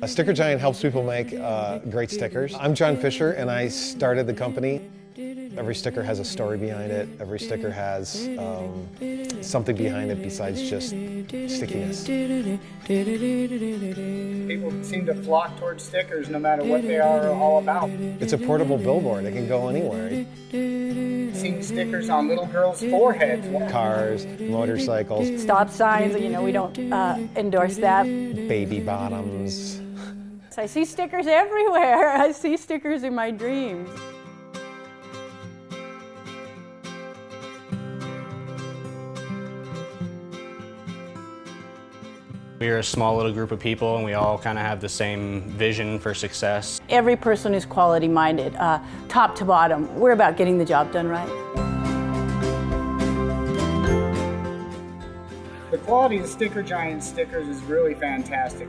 Sticker Giant helps people make great stickers. I'm John Fisher and I started the company. Every sticker has a story behind it. Every sticker has something behind it besides just stickiness. People seem to flock towards stickers no matter what they are all about. It's a portable billboard. It can go anywhere. Seeing stickers on little girls' foreheads. Cars, motorcycles. Stop signs, we don't endorse that. Baby bottoms. I see stickers everywhere. I see stickers in my dreams. We're a small little group of people and we all kind of have the same vision for success. Every person is quality minded, top to bottom. We're about getting the job done right. The quality of Sticker Giant stickers is really fantastic.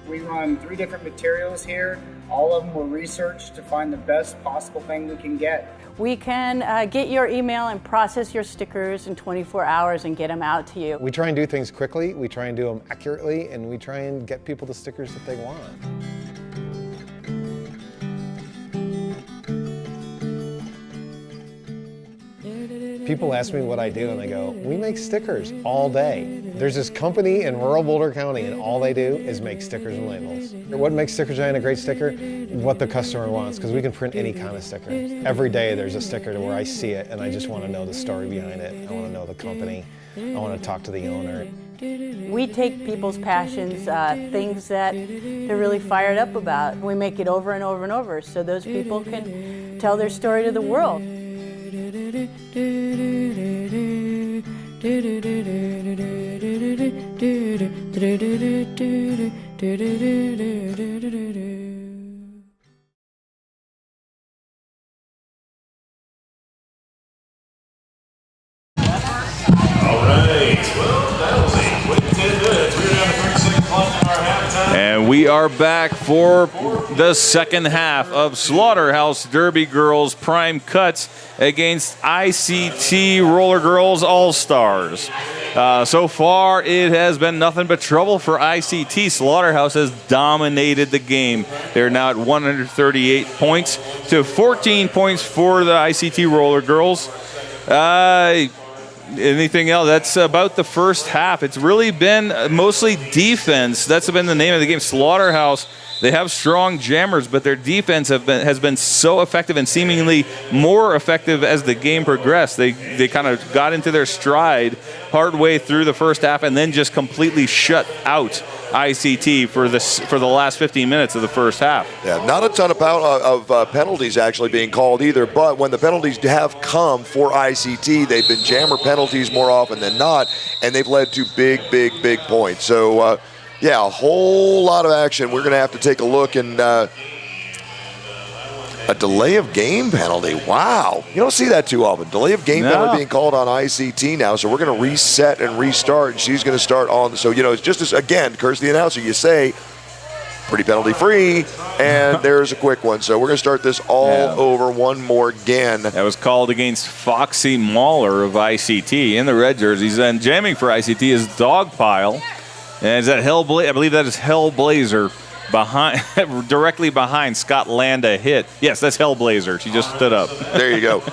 We run 3 different materials here. All of them were researched to find the best possible thing we can get. We can get your email and process your stickers in 24 hours and get them out to you. We try and do things quickly, we try and do them accurately, and we try and get people the stickers that they want. People ask me what I do, and I go, we make stickers all day. There's this company in rural Boulder County, and all they do is make stickers and labels. What makes Sticker Giant a great sticker? What the customer wants, because we can print any kind of sticker. Every day there's a sticker to where I see it, and I just want to know the story behind it. I want to know the company. I want to talk to the owner. We take people's passions, things that they're really fired up about. We make it over and over and over so those people can tell their story to the world. And we are back for the second half of Slaughterhouse Derby Girls Prime Cuts against ICT Roller Girls All-Stars. So far, it has been nothing but trouble for ICT. Slaughterhouse has dominated the game. They're now at 138 points to 14 points for the ICT Roller Girls. Anything else? That's about the first half. It's really been mostly defense. That's been the name of the game. Slaughterhouse, they have strong jammers, but their defense has been so effective and seemingly more effective as the game progressed. They kind of got into their stride partway through the first half and then just completely shut out ICT for the last 15 minutes of the first half. Yeah, not a ton of penalties actually being called either, but when the penalties have come for ICT, they've been jammer penalties more often than not, and they've led to big points. So, yeah, a whole lot of action. We're going to have to take a look, and a delay of game penalty. Wow. You don't see that too often. Delay of game penalty being called on ICT now. So we're going to reset and restart, and she's going to start on. So, you know, it's just as, again, curse the announcer, you say, pretty penalty free, and there's a quick one. So we're going to start this all over one more again. That was called against Foxy Mahler of ICT in the red jerseys. And jamming for ICT is Dogpile. And is that Hellblazer? I believe that is Hellblazer. Behind, directly behind Scott Landa hit. Yes, that's Hellblazer. She just stood up. There you go.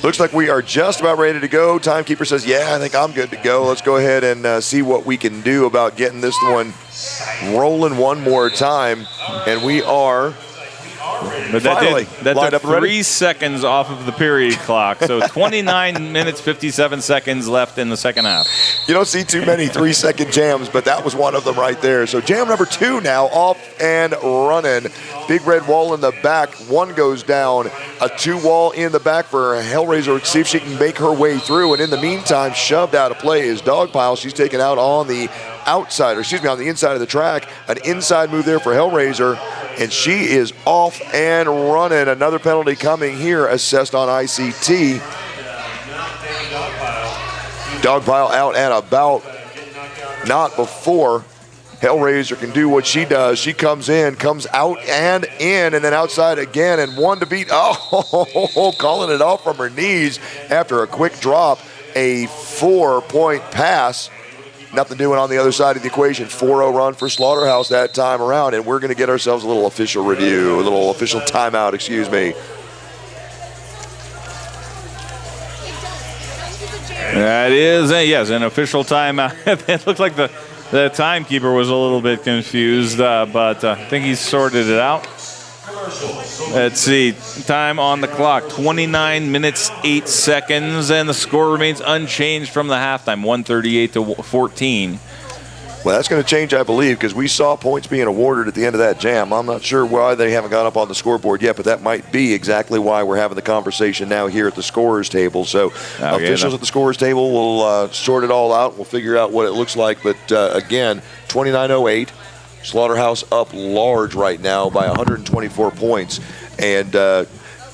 Looks like we are just about ready to go. Timekeeper says, yeah, I think I'm good to go. Let's go ahead and see what we can do about getting this one rolling one more time. And we are but that took 3 seconds off of the period clock. So 29 minutes, 57 seconds left in the second half. You don't see too many 3-second jams, but that was one of them right there. So jam number 2 now off and running. Big red wall in the back. One goes down. A 2 wall in the back for Hellraiser. See if she can make her way through. And in the meantime, shoved out of play is Dogpile. She's taken out on the outside, or excuse me, on the inside of the track. An inside move there for Hellraiser. And she is off and running. Another penalty coming here, assessed on ICT. Dogpile out and about. Not before Hellraiser can do what she does. She comes in, comes out and in, and then outside again, and one to beat. Oh, calling it off from her knees after a quick drop. A 4-point pass. Nothing doing on the other side of the equation. 4-0 run for Slaughterhouse that time around, and we're going to get ourselves a little official review, a little official timeout, excuse me. That is, yes, an official timeout. It looked like the timekeeper was a little bit confused, but I think he sorted it out. Let's see, time on the clock, 29 minutes, 8 seconds, and the score remains unchanged from the halftime, 138 to 14. Well, that's going to change, I believe, because we saw points being awarded at the end of that jam. I'm not sure why they haven't gone up on the scoreboard yet, but that might be exactly why we're having the conversation now here at the scorer's table. So officials at the scorer's table will sort it all out. We'll figure out what it looks like. But, again, 29-08. Slaughterhouse up large right now by 124 points. And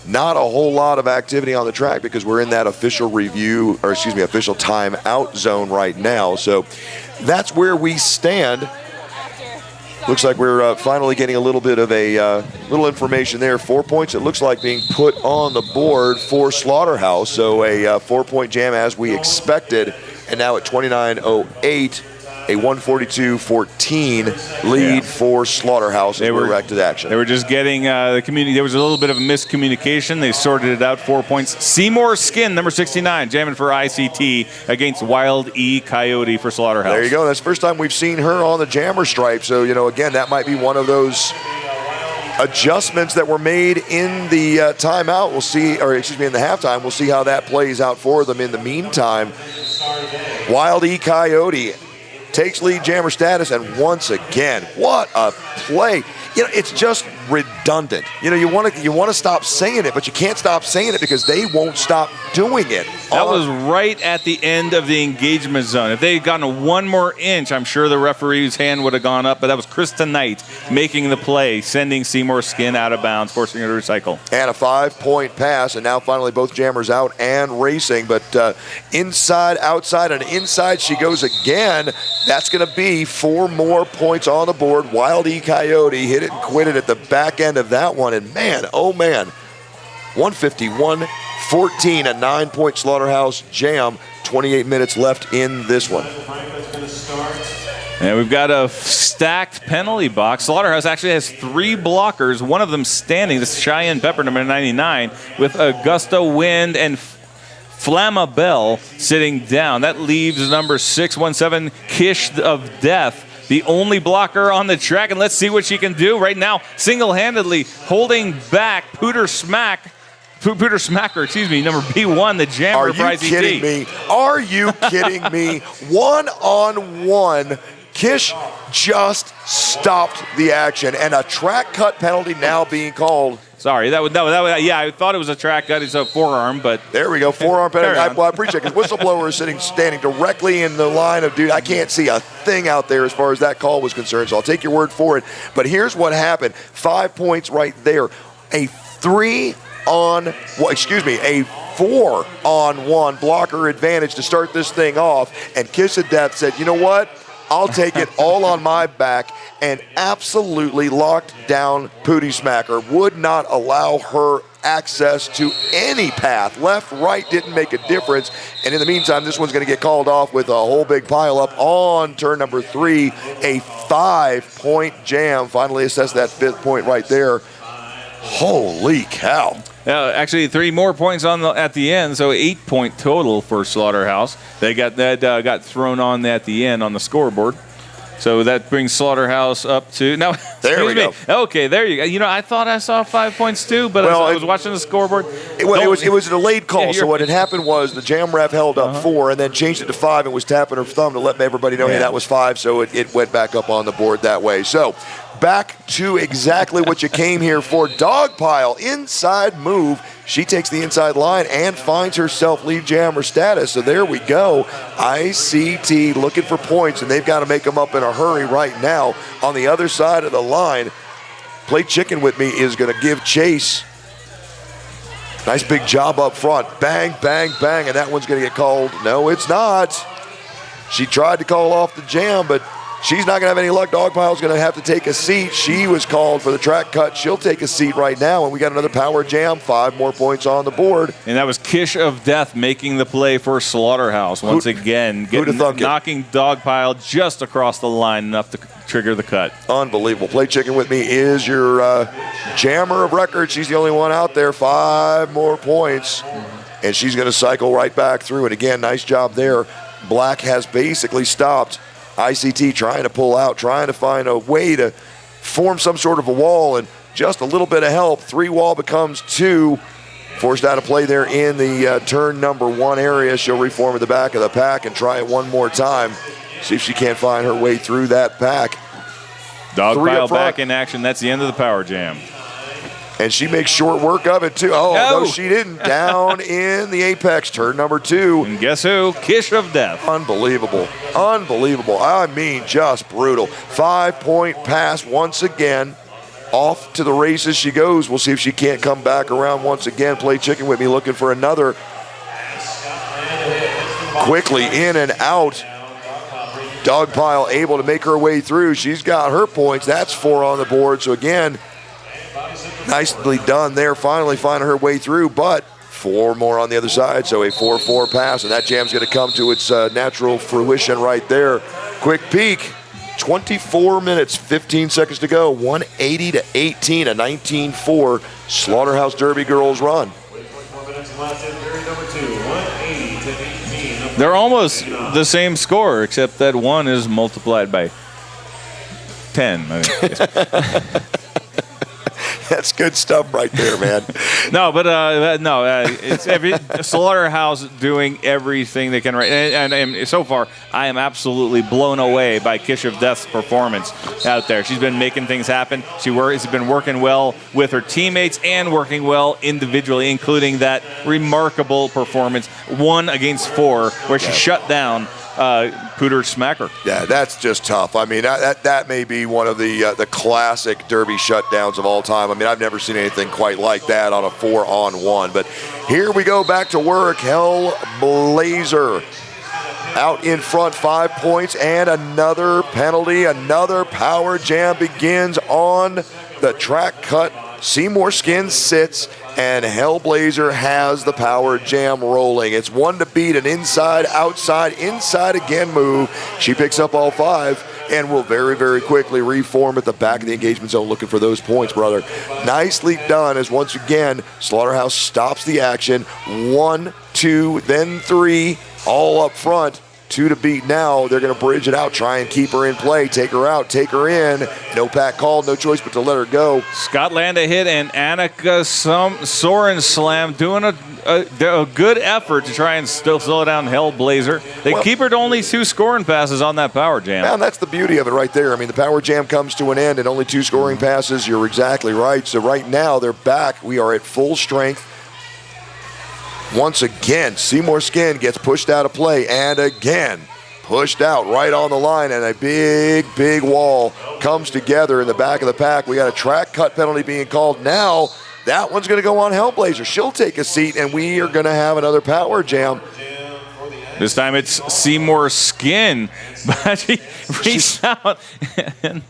not a whole lot of activity on the track because we're in that official review, or excuse me, official timeout zone right now. So that's where we stand. Looks like we're finally getting a little bit of a little information there. 4 points, it looks like, being put on the board for Slaughterhouse. So a 4-point jam as we expected. And now at 29-08. a 142-14 lead for Slaughterhouse as we're back to action. They were just getting the community. There was a little bit of a miscommunication. They sorted it out. 4 points. Seymour Skin, number 69, jamming for ICT against Wild E Coyote for Slaughterhouse. There you go. That's the first time we've seen her on the jammer stripe. So, again, that might be one of those adjustments that were made in the timeout. We'll see, or excuse me, in the halftime. We'll see how that plays out for them. In the meantime, Wild E Coyote takes lead jammer status, and once again, what a play. It's just redundant. You want to stop saying it, but you can't stop saying it because they won't stop doing it. That was right at the end of the engagement zone. If they had gotten one more inch, I'm sure the referee's hand would have gone up, but that was Krista Knight making the play, sending Seymour Skin out of bounds, forcing her to recycle. And a 5-point pass, and now finally both jammers out and racing, but inside, outside, and inside she goes again. That's going to be 4 more points on the board. Wild E Coyote hit it and quit it at the back end of that one, and man, oh man, 151-14, a 9-point Slaughterhouse jam. 28 minutes left in this one. And we've got a stacked penalty box. Slaughterhouse actually has 3 blockers, one of them standing. This is Cheyenne Pepper, number 99, with a gust of wind and Flammabelle sitting down. That leaves number 617, Kish of Death, the only blocker on the track. And let's see what she can do right now, single-handedly holding back Pooter Smacker, number B1, the jammer for ICT. Are you kidding me? Are you kidding me? One-on-one. Kish just stopped the action, and a track cut penalty now being called. Sorry, that yeah, I thought it was a track cut. It's a forearm, but there we go, forearm penalty. I appreciate it, because whistleblower is standing directly in the line of duty. I can't see a thing out there as far as that call was concerned, so I'll take your word for it. But here's what happened: 5 points right there. A 4-on-1 blocker advantage to start this thing off, and Kiss of Death said, you know what? I'll take it all on my back, and absolutely locked down Pooty Smacker. Would not allow her access to any path. Left, right didn't make a difference. And in the meantime, this one's going to get called off with a whole big pile up on turn number 3. A 5-point jam. Finally assessed that 5th point right there. Holy cow. Actually, 3 more points at the end, so 8-point total for Slaughterhouse. They got thrown on at the end on the scoreboard. So that brings Slaughterhouse up to now. There we go. Okay, there you go. I thought I saw 5 points too, but I was watching the scoreboard. It was a delayed call. So what had happened was the jam ref held up 4 and then changed it to 5 and was tapping her thumb to let everybody know, hey, that was 5. So it went back up on the board that way. So back to exactly what you came here for. Dogpile, inside move. She takes the inside line and finds herself lead jammer status. So there we go. ICT looking for points, and they've got to make them up in a hurry right now. On the other side of the line, Play Chicken With Me is going to give chase. Nice big job up front. Bang, bang, bang, and that one's going to get called. No, it's not. She tried to call off the jam, but she's not going to have any luck. Dogpile's going to have to take a seat. She was called for the track cut. She'll take a seat right now, and we got another power jam. 5 more points on the board. And that was Kish of Death making the play for Slaughterhouse once again, knocking Dogpile just across the line enough to trigger the cut. Unbelievable. Play Chicken With Me is your jammer of record. She's the only one out there. 5 more points, and she's going to cycle right back through. And again, nice job there. Black has basically stopped ICT trying to pull out, trying to find a way to form some sort of a wall, and just a little bit of help. 3 wall becomes 2. Forced out of play there in the turn number 1 area. She'll reform at the back of the pack and try it one more time. See if she can't find her way through that pack. Dogpile back in action. That's the end of the power jam. And she makes short work of it, too. Oh, no, she didn't. Down in the apex, turn number 2. And guess who? Kish of Death. Unbelievable. Unbelievable. I mean, just brutal. 5-point pass once again. Off to the races she goes. We'll see if she can't come back around once again. Play Chicken With Me looking for another. Quickly in and out. Dogpile able to make her way through. She's got her points. That's 4 on the board. So again, nicely done there, finally finding her way through, but 4 more on the other side, so a 4-4 pass, and that jam's going to come to its natural fruition right there. Quick peek. 24 minutes, 15 seconds to go. 180-18, a 19-4 Slaughterhouse Derby girls run. They're almost the same score, except that one is multiplied by 10. I think. That's good stuff right there, man. No, but it's every Slaughterhouse doing everything they can. And so far, I am absolutely blown away by Kish of Death's performance out there. She's been making things happen. She's been working well with her teammates and working well individually, including that remarkable performance, 1 against 4, where she shut down Pooter Smacker. Yeah, that's just tough. I mean, that may be one of the classic Derby shutdowns of all time. I mean, I've never seen anything quite like that on a 4-on-1. But here we go back to work. Hellblazer out in front, 5 points, and another penalty. Another power jam begins on the track cut. Seymour Skin sits, and Hellblazer has the power jam rolling. It's 1 to beat, an inside, outside, inside again move. She picks up all 5 and will very, very quickly reform at the back of the engagement zone looking for those points, brother. Nicely done as once again, Slaughterhouse stops the action. 1, 2, then 3, all up front. 2 to beat now. They're going to bridge it out, try and keep her in play, take her out, take her in. No pack called, no choice but to let her go. Scott Landa hit and Annika Soren slam, doing a good effort to try and still slow down Hellblazer. They keep her to only 2 scoring passes on that power jam. Man, that's the beauty of it right there. I mean, the power jam comes to an end and only 2 scoring passes. You're exactly right. So right now they're back. We are at full strength. Once again, Seymour Skin gets pushed out of play, and again, pushed out right on the line, and a big, big wall comes together in the back of the pack. We got a track cut penalty being called now. That one's going to go on Hellblazer. She'll take a seat, and we are going to have another power jam. This time it's Seymour Skin, but she reached out. And,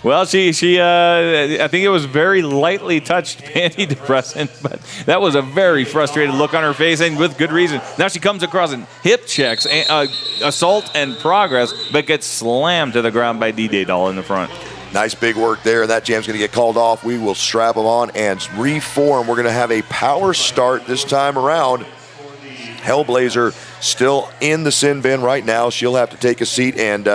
well, she I think it was very lightly touched panty depressant, but that was a very frustrated look on her face, and with good reason. Now she comes across and hip checks, assault and progress, but gets slammed to the ground by D-Day Doll in the front. Nice big work there, and that jam's going to get called off. We will strap them on and reform. We're going to have a power start this time around. Hellblazer still in the sin bin right now. She'll have to take a seat, and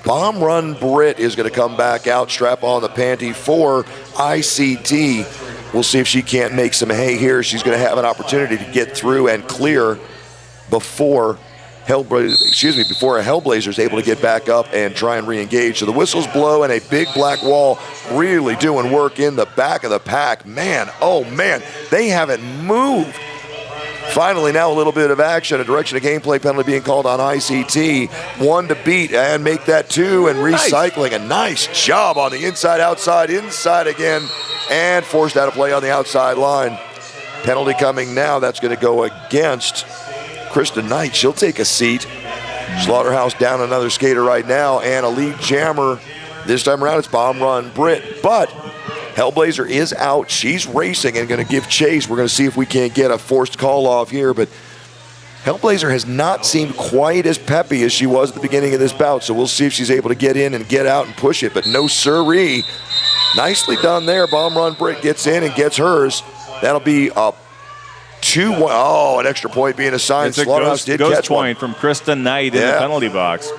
Bomb Run Britt is going to come back out, strap on the panty for ICT. We'll see if she can't make some hay here. She's going to have an opportunity to get through and clear before Hellblazer is able to get back up and try and re-engage. So the whistles blow, and a big black wall really doing work in the back of the pack. Man, oh man, they haven't moved. Finally, now a little bit of action, a direction of gameplay penalty being called on ICT. 1 to beat and make that 2, and recycling. A nice job on the inside, outside, inside again, and forced out of play on the outside line. Penalty coming now. That's going to go against Krista Knight. She'll take a seat. Slaughterhouse down another skater right now, and a lead jammer. This time around, it's Bomb Run Britt, but Hellblazer is out. She's racing and going to give chase. We're going to see if we can't get a forced call off here, but Hellblazer has not seemed quite as peppy as she was at the beginning of this bout, so we'll see if she's able to get in and get out and push it, but no siree. Nicely done there. Bomb Run Britt gets in and gets hers. That'll be a 2-1. Oh, an extra point being assigned. It's a Slaughterhouse did ghost catch point one from Krista Knight in the penalty box.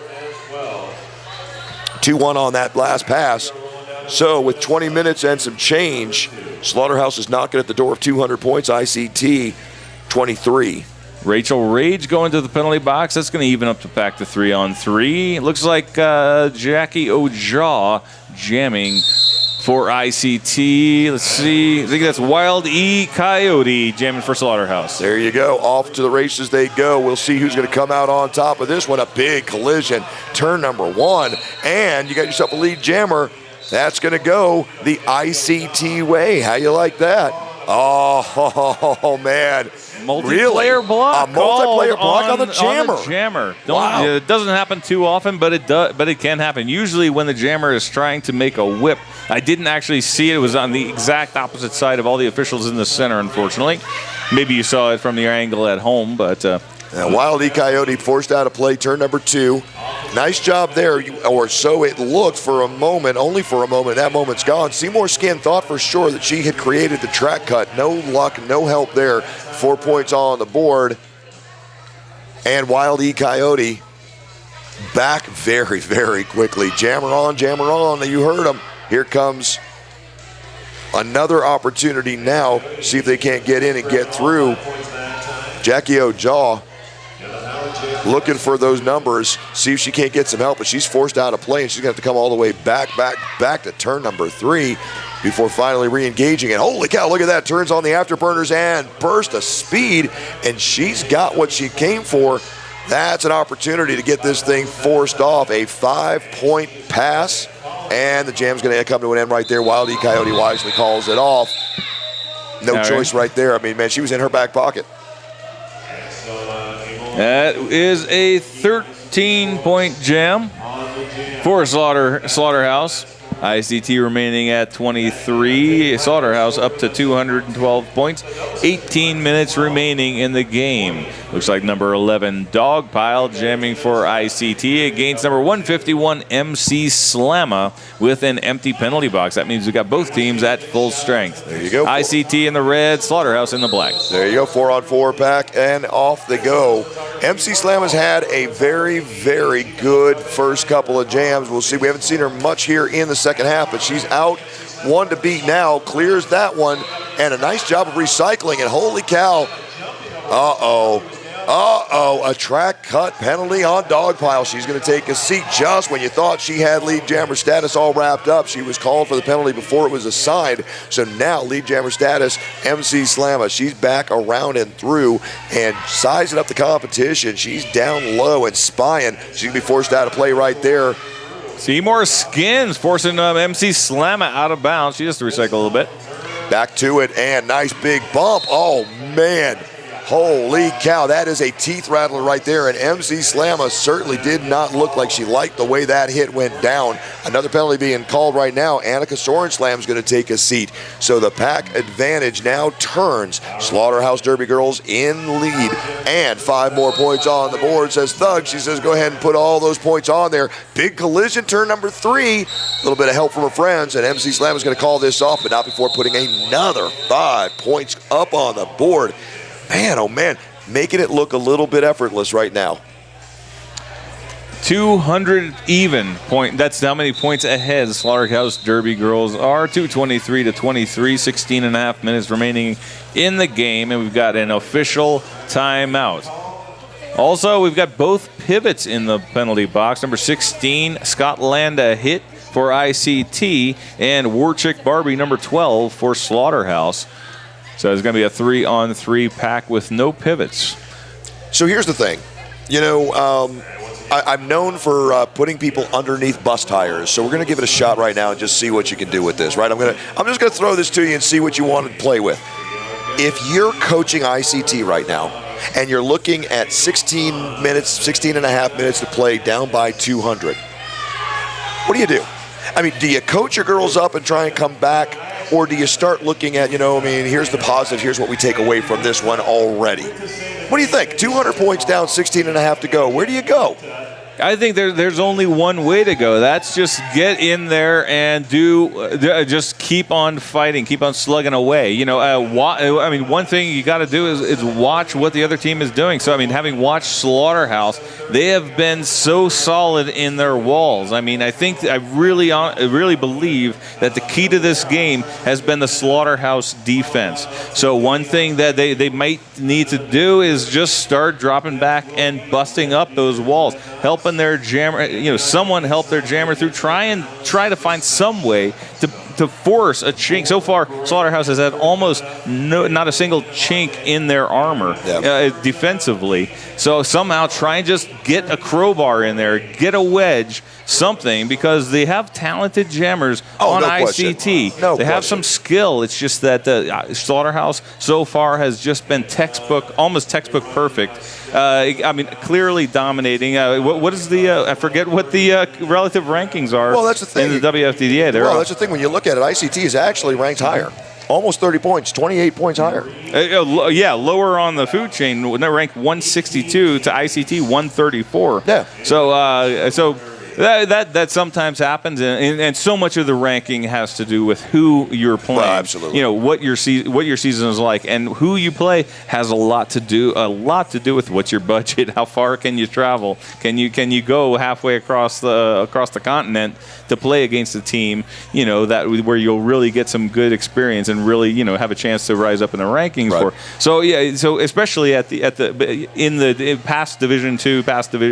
2-1 on that last pass. So with 20 minutes and some change, Slaughterhouse is knocking at the door of 200 points. ICT 23. Rachel Rage going to the penalty box. That's going to even up the pack to 3-on-3. It looks like Jackie Ojaw jamming for ICT. Let's see. I think that's Wild E Coyote jamming for Slaughterhouse. There you go. Off to the races they go. We'll see who's going to come out on top of this one. A big collision. Turn number 1. And you got yourself a lead jammer. That's going to go the ICT way. How you like that? Oh, man. Multiplayer block. A multiplayer block on the jammer. Wow. It doesn't happen too often, but it does. But it can happen. Usually when the jammer is trying to make a whip. I didn't actually see it. It was on the exact opposite side of all the officials in the center, unfortunately. Maybe you saw it from your angle at home, but Wild E. Coyote forced out of play, turn number 2. Nice job there, or so it looked for a moment, only for a moment. That moment's gone. Seymour Skin thought for sure that she had created the track cut. No luck, no help there. 4 points all on the board. And Wild E. Coyote back very, very quickly. Jammer on, you heard him. Here comes another opportunity now. See if they can't get in and get through. Jackie O'Jaw looking for those numbers, see if she can't get some help, but she's forced out of play, and she's going to have to come all the way back to turn number 3 before finally re-engaging. And holy cow, look at that. Turns on the afterburners and burst of speed, and she's got what she came for. That's an opportunity to get this thing forced off. A 5-point pass, and the jam's going to come to an end right there. Wild E. Coyote wisely calls it off. No choice right there. I mean, man, she was in her back pocket. That is a 13-point jam for Slaughterhouse. ICT remaining at 23. Slaughterhouse up to 212 points. 18 minutes remaining in the game. Looks like number 11, Dogpile, jamming for ICT against number 151, MC Slamma, with an empty penalty box. That means we got both teams at full strength. There you go. ICT in the red, Slaughterhouse in the black. There you go, 4-on-4 pack, and off they go. MC Slamma's had a very, very good first couple of jams. We'll see. We haven't seen her much here in the second half, but she's out. 1 to beat now, clears that one, and a nice job of recycling. And holy cow, a track cut penalty on Dogpile. She's going to take a seat just when you thought she had lead jammer status all wrapped up. She was called for the penalty before it was assigned. So now lead jammer status, MC Slamma. She's back around and through and sizing up the competition. She's down low and spying. She's going to be forced out of play right there. Seymour Skins forcing MC Slamma out of bounds. She has to recycle a little bit. Back to it, and nice big bump. Oh, man. Holy cow, that is a teeth rattler right there, and MC Slamma certainly did not look like she liked the way that hit went down. Another penalty being called right now. Annika Sorenslam's going to take a seat. So the pack advantage now turns. Slaughterhouse Derby Girls in lead, and 5 more points on the board, says Thug. She says go ahead and put all those points on there. Big collision, turn number 3. A little bit of help from her friends, and MC Slamma is going to call this off, but not before putting another 5 points up on the board. Man, oh man, making it look a little bit effortless right now. 200 even point. That's how many points ahead the Slaughterhouse Derby Girls are. 223 to 23, 16 and a half minutes remaining in the game, and we've got an official timeout. Also, we've got both pivots in the penalty box. Number 16, Scott Landa hit for ICT, and Warchick Barbie, number 12, for Slaughterhouse. So it's going to be a 3-on-3 pack with no pivots. So here's the thing. You know, I'm known for putting people underneath bus tires. So we're going to give it a shot right now and just see what you can do with this, right? I'm just going to throw this to you and see what you want to play with. If you're coaching ICT right now and you're looking at 16 and a half minutes to play down by 200, what do? I mean, do you coach your girls up and try and come back? Or do you start looking at, here's the positive, here's what we take away from this one already? What do you think? 200 points down, 16 and a half to go. Where do you go? I think there's only one way to go. That's just get in there and just keep on fighting, keep on slugging away. One thing you got to do is watch what the other team is doing. So, having watched Slaughterhouse, they have been so solid in their walls. I really believe that the key to this game has been the Slaughterhouse defense. So one thing that they might need to do is just start dropping back and busting up those walls, helping their jammer, someone help their jammer through. Try to find some way to force a chink. So far, Slaughterhouse has had almost not a single chink in their armor defensively. So somehow try and just get a crowbar in there, get a wedge, something, because they have talented jammers on ICT. They have some skill. It's just that the Slaughterhouse so far has just been almost textbook perfect. Clearly dominating. What is I forget what the relative rankings are. Well, that's the thing. In the WFDDA. That's the thing. When you look at it, ICT is actually ranked higher. almost 30 points, 28 points higher. Yeah, lower on the food chain. They're ranked 162 to ICT 134. Yeah. So that sometimes happens, and so much of the ranking has to do with who you're playing. Well, absolutely. You know what your season is like, and who you play has a lot to do with what's your budget. How far can you travel? Can you go halfway across the continent to play against a team, you know, that where you'll really get some good experience and really, you know, have a chance to rise up in the rankings Right. for. So yeah, so especially in the past Division II,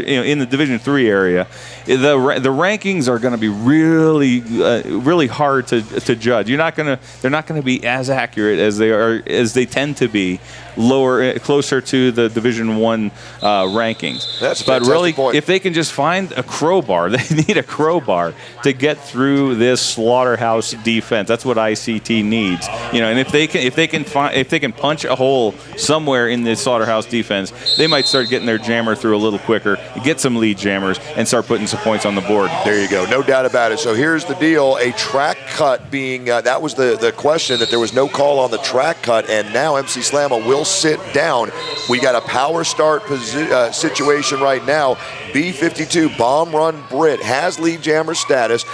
in the Division III area, the rankings are going to be really hard to judge. They're not going to be as accurate as they tend to be closer to the Division I rankings. That's a but really, point. if they can just find a crowbar, they need a crowbar to get through this Slaughterhouse defense. That's what ICT needs. You know, and if they can punch a hole somewhere in this Slaughterhouse defense, they might start getting their jammer through a little quicker, get some lead jammers, and start putting some points on the board. There you go. No doubt about it. So here's the deal. A track cut being, that was the question, that there was no call on the track cut, and now MC Slamma will sit down. We got a power start situation right now. B52, Bomb Run Brit, has lead jammer status.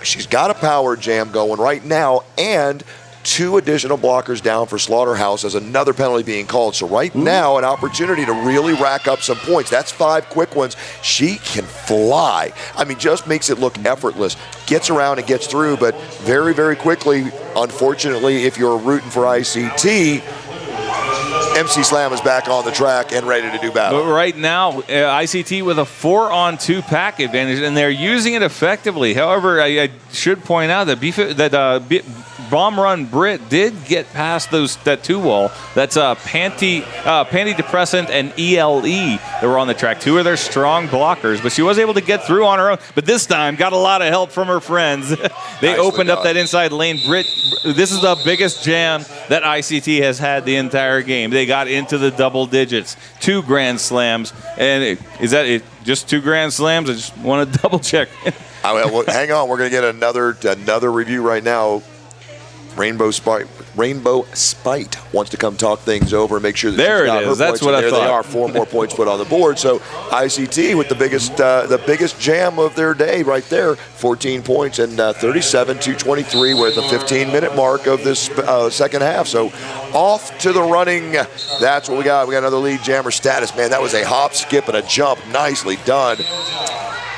She's got a power jam going right now, and 2 additional blockers down for Slaughterhouse as another penalty being called. So right now, an opportunity to really rack up some points. That's 5 quick ones. She can fly. I mean, just makes it look effortless. Gets around and gets through, but very, very quickly, unfortunately, if you're rooting for ICT, MC Slam is back on the track and ready to do battle. But right now, ICT with a 4-on-2 pack advantage, and they're using it effectively. However, I should point out Bomb Run Brit did get past that 2 wall. That's panty depressant and ELE that were on the track. 2 of their strong blockers, but she was able to get through on her own. But this time, got a lot of help from her friends. They opened up that inside lane. Brit, this is the biggest jam that ICT has had the entire game. They got into the double digits. 2 grand slams. And is that it? Just 2 grand slams? I just want to double check. Well, hang on. We're going to get another review right now. Rainbow Spite wants to come talk things over and make sure that there she's got it her is. That's points. what I there thought. They are 4 more points put on the board. So ICT with the biggest jam of their day right there, 14 points and 37-223. We're at the 15-minute mark of this second half. So off to the running. That's what we got. We got another lead jammer status. Man, that was a hop, skip, and a jump. Nicely done.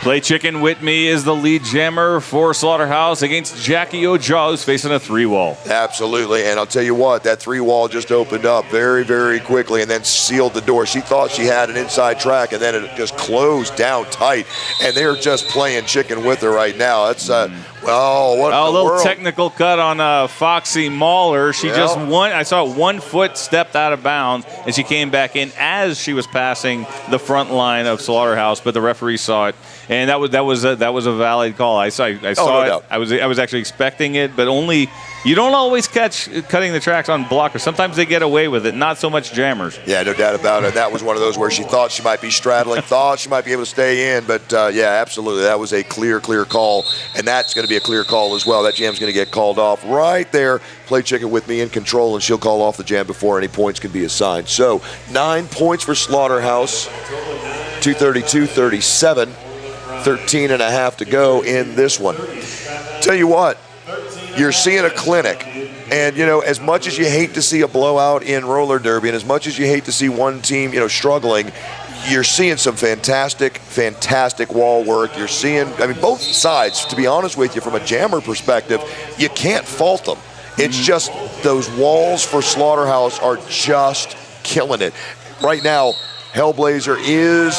Play Chicken Whitney is the lead jammer for Slaughterhouse against Jackie O'Jaw, who's facing a 3-wall. Absolutely, and I'll tell you what, that 3-wall just opened up very, very quickly and then sealed the door. She thought she had an inside track, and then it just closed down tight, and they're just playing chicken with her right now. That's, what a little technical cut on Foxy Mahler. She just I saw 1 foot stepped out of bounds, and she came back in as she was passing the front line of Slaughterhouse, but the referee saw it. And that was a valid call. I saw it. doubt. I was actually expecting it, but only you don't always catch cutting the tracks on blockers. Sometimes they get away with it. Not so much jammers. Yeah, no doubt about it. That was one of those where she thought she might be straddling, thought she might be able to stay in, but yeah, absolutely, that was a clear call, and that's going to be a clear call as well. That jam's going to get called off right there. Play Chicken with me in control, and she'll call off the jam before any points can be assigned. So 9 points for Slaughterhouse, 232-37. 13 and a half to go in this one. Tell you what, you're seeing a clinic. And, you know, as much as you hate to see a blowout in roller derby, and as much as you hate to see one team, you know, struggling, you're seeing some fantastic wall work. You're seeing, I mean, both sides, to be honest with you, from a jammer perspective, you can't fault them. It's just those walls for Slaughterhouse are just killing it. Right now, Hellblazer is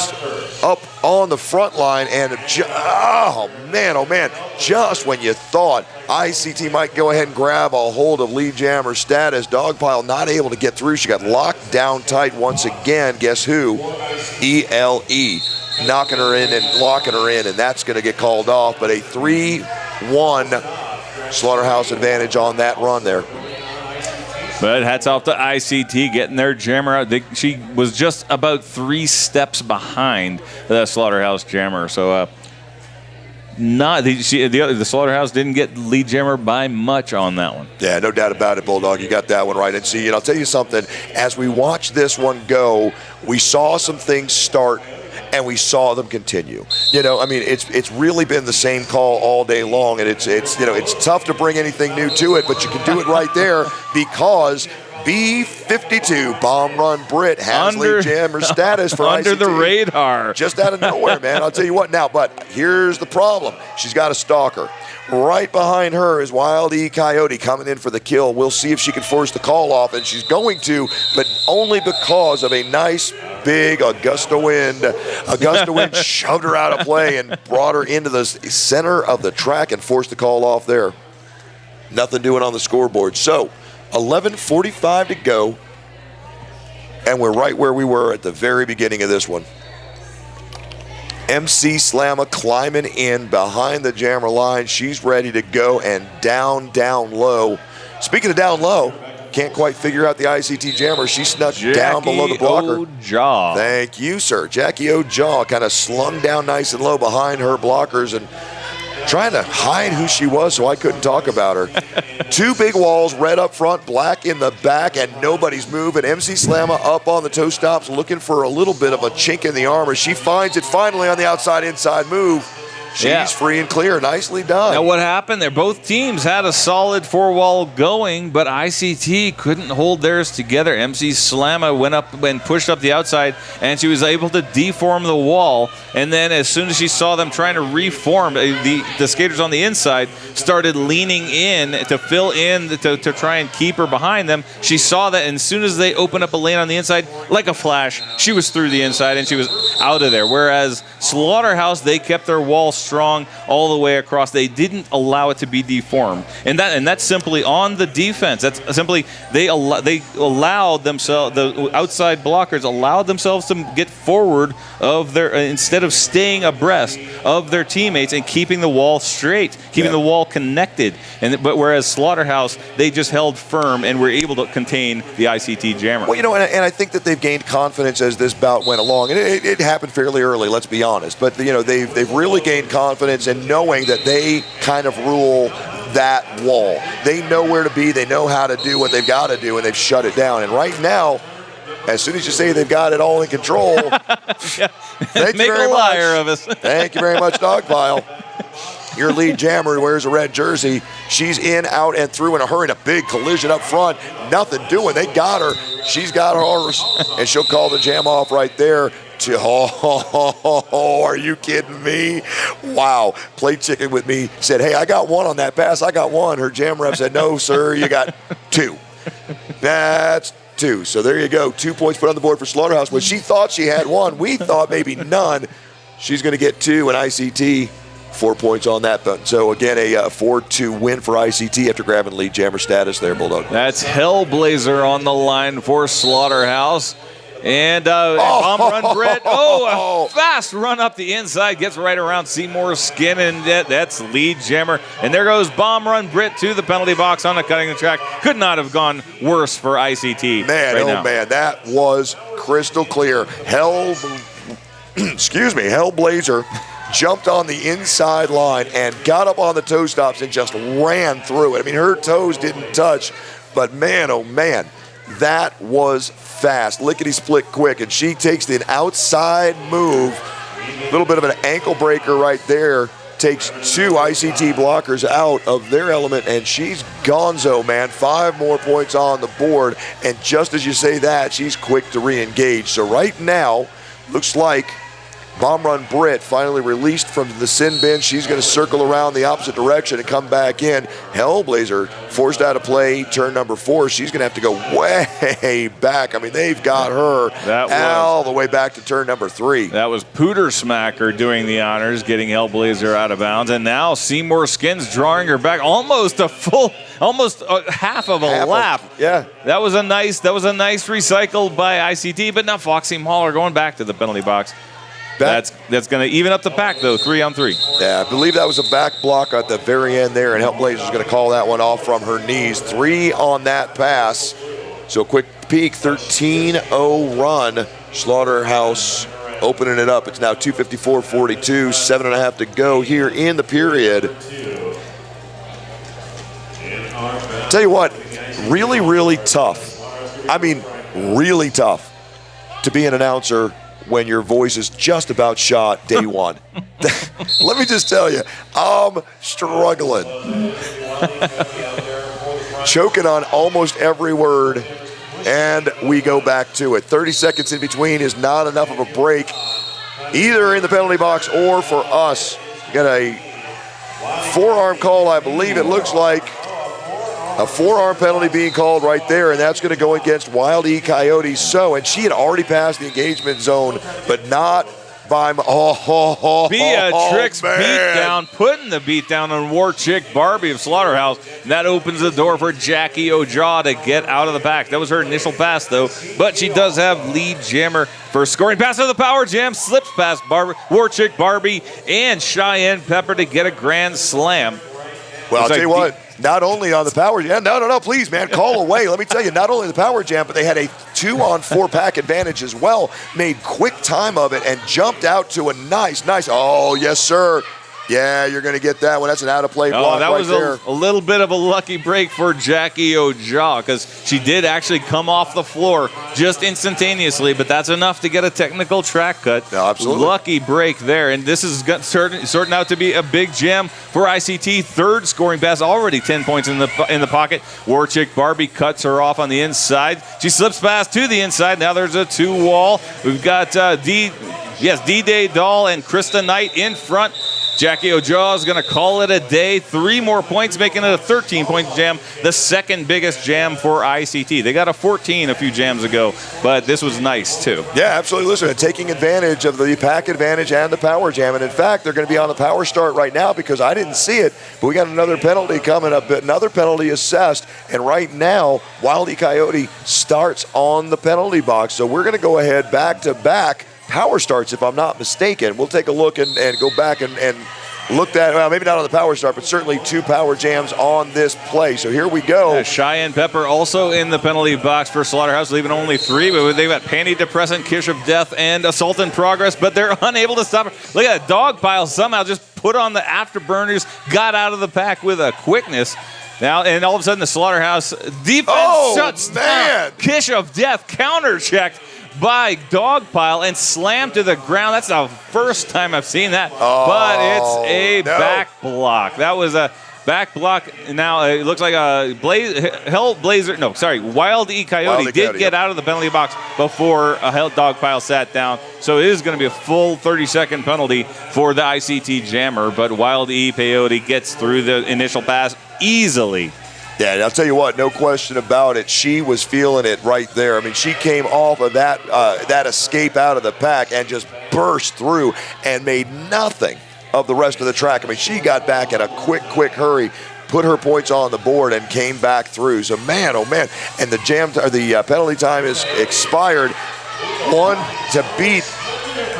up on the front line, and oh man, just when you thought ICT might go ahead and grab a hold of lead jammer status, Dogpile not able to get through. She got locked down tight once again. Guess who? ELE. Knocking her in and locking her in, and that's going to get called off. But a 3-1 Slaughterhouse advantage on that run there. But hats off to ICT getting their jammer out. She was just about 3 steps behind the Slaughterhouse jammer. So the Slaughterhouse didn't get lead jammer by much on that one. Yeah, no doubt about it, Bulldog. You got that one right. And see, and I'll tell you something. As we watched this one go, we saw some things start, and we saw them continue. I mean, it's really been the same call all day long, and it's tough to bring anything new to it, but you can do it right there because B52 Bomb Run Brit has lead jammer status for under ICT. the radar. Just out of nowhere, man. I'll tell you what now, but here's the problem. She's got a stalker. Right behind her is Wild E. Coyote coming in for the kill. We'll see if she can force the call off, and she's going to, but only because of a nice, big Augusta wind. Augusta wind shoved her out of play and brought her into the center of the track and forced the call off there. Nothing doing on the scoreboard. So, 11:45 to go, and we're right where we were at the very beginning of this one. MC Slamma climbing in behind the jammer line. She's ready to go, and down low. Speaking of down low, can't quite figure out the ICT jammer. She snuck down below the blocker. O'Jaw. Thank you, sir. Jackie O'Jaw kind of slung down nice and low behind her blockers and trying to hide who she was so I couldn't talk about her. Two big walls, red up front, black in the back, and nobody's moving. MC Slamma up on the toe stops looking for a little bit of a chink in the armor. She finds it finally on the outside-inside move. She's free and clear. Nicely done. Now, what happened there? Both teams had a solid four-wall going, but ICT couldn't hold theirs together. MC Slamma went up and pushed up the outside, and she was able to deform the wall. And then as soon as she saw them trying to reform, the skaters on the inside started leaning in to fill in to try and keep her behind them. She saw that, and as soon as they opened up a lane on the inside, like a flash, she was through the inside, and she was out of there. Whereas Slaughterhouse, they kept their wall strong all the way across. They didn't allow it to be deformed, and that's simply on the defense. That's simply they allowed themselves, the outside blockers allowed themselves to get forward of their instead of staying abreast of their teammates and keeping the wall straight, keeping the wall connected. But whereas Slaughterhouse, they just held firm and were able to contain the ICT jammer. Well, and I think that they've gained confidence as this bout went along, and it happened fairly early. Let's be honest, but they've really gained confidence in knowing that they kind of rule that wall. They know where to be. They know how to do what they've got to do, and they've shut it down. And right now, as soon as you say they've got it all in control, thank you very much. Liar of us. Thank you very much, Dogpile. Your lead jammer wears a red jersey. She's in, out, and through in a hurry. And a big collision up front. Nothing doing. They got her. She's got hers, and she'll call the jam off right there. Are you kidding me? Wow. Played chicken with me. Said, hey, I got one on that pass. I got one. Her jam rep said, no, sir, you got two. That's two. So there you go. 2 points put on the board for Slaughterhouse. When she thought she had one, we thought maybe none. She's going to get two, and ICT 4 points on that. But so again, a 4-2 win for ICT after grabbing lead jammer status there, Bulldog. That's Hellblazer on the line for Slaughterhouse. And bomb run Brett. A fast run up the inside. Gets right around Seymour's skin, and that's lead jammer. And there goes bomb run Britt to the penalty box on the cutting the track. Could not have gone worse for ICT. Man, man, that was crystal clear. Hellblazer jumped on the inside line and got up on the toe stops and just ran through it. I mean, her toes didn't touch, but man, oh man, that was fast, lickety-split quick, and she takes the outside move, a little bit of an ankle breaker right there, takes two ICT blockers out of their element, and she's gonzo, man. 5 more points on the board, and just as you say that, she's quick to re-engage. So right now, looks like Bomb Run Britt finally released from the sin bin. She's going to circle around the opposite direction and come back in. Hellblazer forced out of play, turn number 4. She's going to have to go way back. I mean, they've got her all the way back to turn number 3. That was Pooter Smacker doing the honors, getting Hellblazer out of bounds. And now Seymour Skins drawing her back almost a half of a lap. That was a nice recycle by ICT, but now Foxy Mahler going back to the penalty box. That's going to even up the pack, though, 3-on-3. Yeah, I believe that was a back block at the very end there, and Hellblazer's going to call that one off from her knees. 3 on that pass. So quick peek, 13-0 run. Slaughterhouse opening it up. It's now 2:54:42, 7.5 to go here in the period. Tell you what, really, really tough. I mean, really tough to be an announcer when your voice is just about shot day one. Let me just tell you, I'm struggling. Choking on almost every word, and we go back to it. 30 seconds in between is not enough of a break, either in the penalty box or for us. We got a forearm call, I believe it looks like. A forearm penalty being called right there, and that's going to go against Wild E Coyote. And she had already passed the engagement zone, but not by Beatrix beatdown, putting the beatdown on War Chick Barbie of Slaughterhouse. And that opens the door for Jackie Ojaw to get out of the pack. That was her initial pass, though, but she does have lead jammer. First scoring pass of the Power Jam, slips past War Chick Barbie and Cheyenne Pepper to get a grand slam. Well, I'll tell you what, not only on the Power Jam, no, please, man, call away. Let me tell you, not only the Power Jam, but they had a 2-on-4 pack advantage as well, made quick time of it, and jumped out to a nice, oh, yes, sir. Yeah, you're going to get that one. That's an out-of-play block that right was there. A little bit of a lucky break for Jackie Ojaw because she did actually come off the floor just instantaneously, but that's enough to get a technical track cut. No, absolutely. Lucky break there, and this is sorting out to be a big jam for ICT. Third scoring pass, already 10 points in the pocket. War Chick Barbie cuts her off on the inside. She slips past to the inside. Now there's a 2-wall. We've got D-Day Doll and Krista Knight in front. Jackie Ojaw is going to call it a day. 3 more points, making it a 13-point jam, the second biggest jam for ICT. They got a 14 a few jams ago, but this was nice, too. Yeah, absolutely. Listen, taking advantage of the pack advantage and the Power Jam. And, in fact, they're going to be on the power start right now because I didn't see it, but we got another penalty coming up, another penalty assessed. And right now, Wild E Coyote starts on the penalty box. So we're going to go ahead back-to-back power starts, if I'm not mistaken. We'll take a look and go back and look at, well, maybe not on the power start, but certainly 2 power jams on this play. So here we go. Cheyenne Pepper also in the penalty box for Slaughterhouse, leaving only 3, but they've got Panty Depressant, Kiss of Death, and Assault in Progress, but they're unable to stop her. Look at that dog pile somehow just put on the afterburners, got out of the pack with a quickness. Now, and all of a sudden, the Slaughterhouse defense shuts down. Kiss of Death counter-checked by Dogpile and slammed to the ground. That's the first time I've seen that. But it's a back block. That was a back block. Now it looks like a Wild E Coyote did get out of the penalty box before a Dogpile sat down. So it is going to be a full 30-second penalty for the ICT jammer. But Wild E Coyote gets through the initial pass easily. Yeah, and I'll tell you what, no question about it. She was feeling it right there. I mean, she came off of that escape out of the pack and just burst through and made nothing of the rest of the track. I mean, she got back in a quick hurry, put her points on the board, and came back through. So, man, oh, man. And the penalty time is expired. 1 to beat.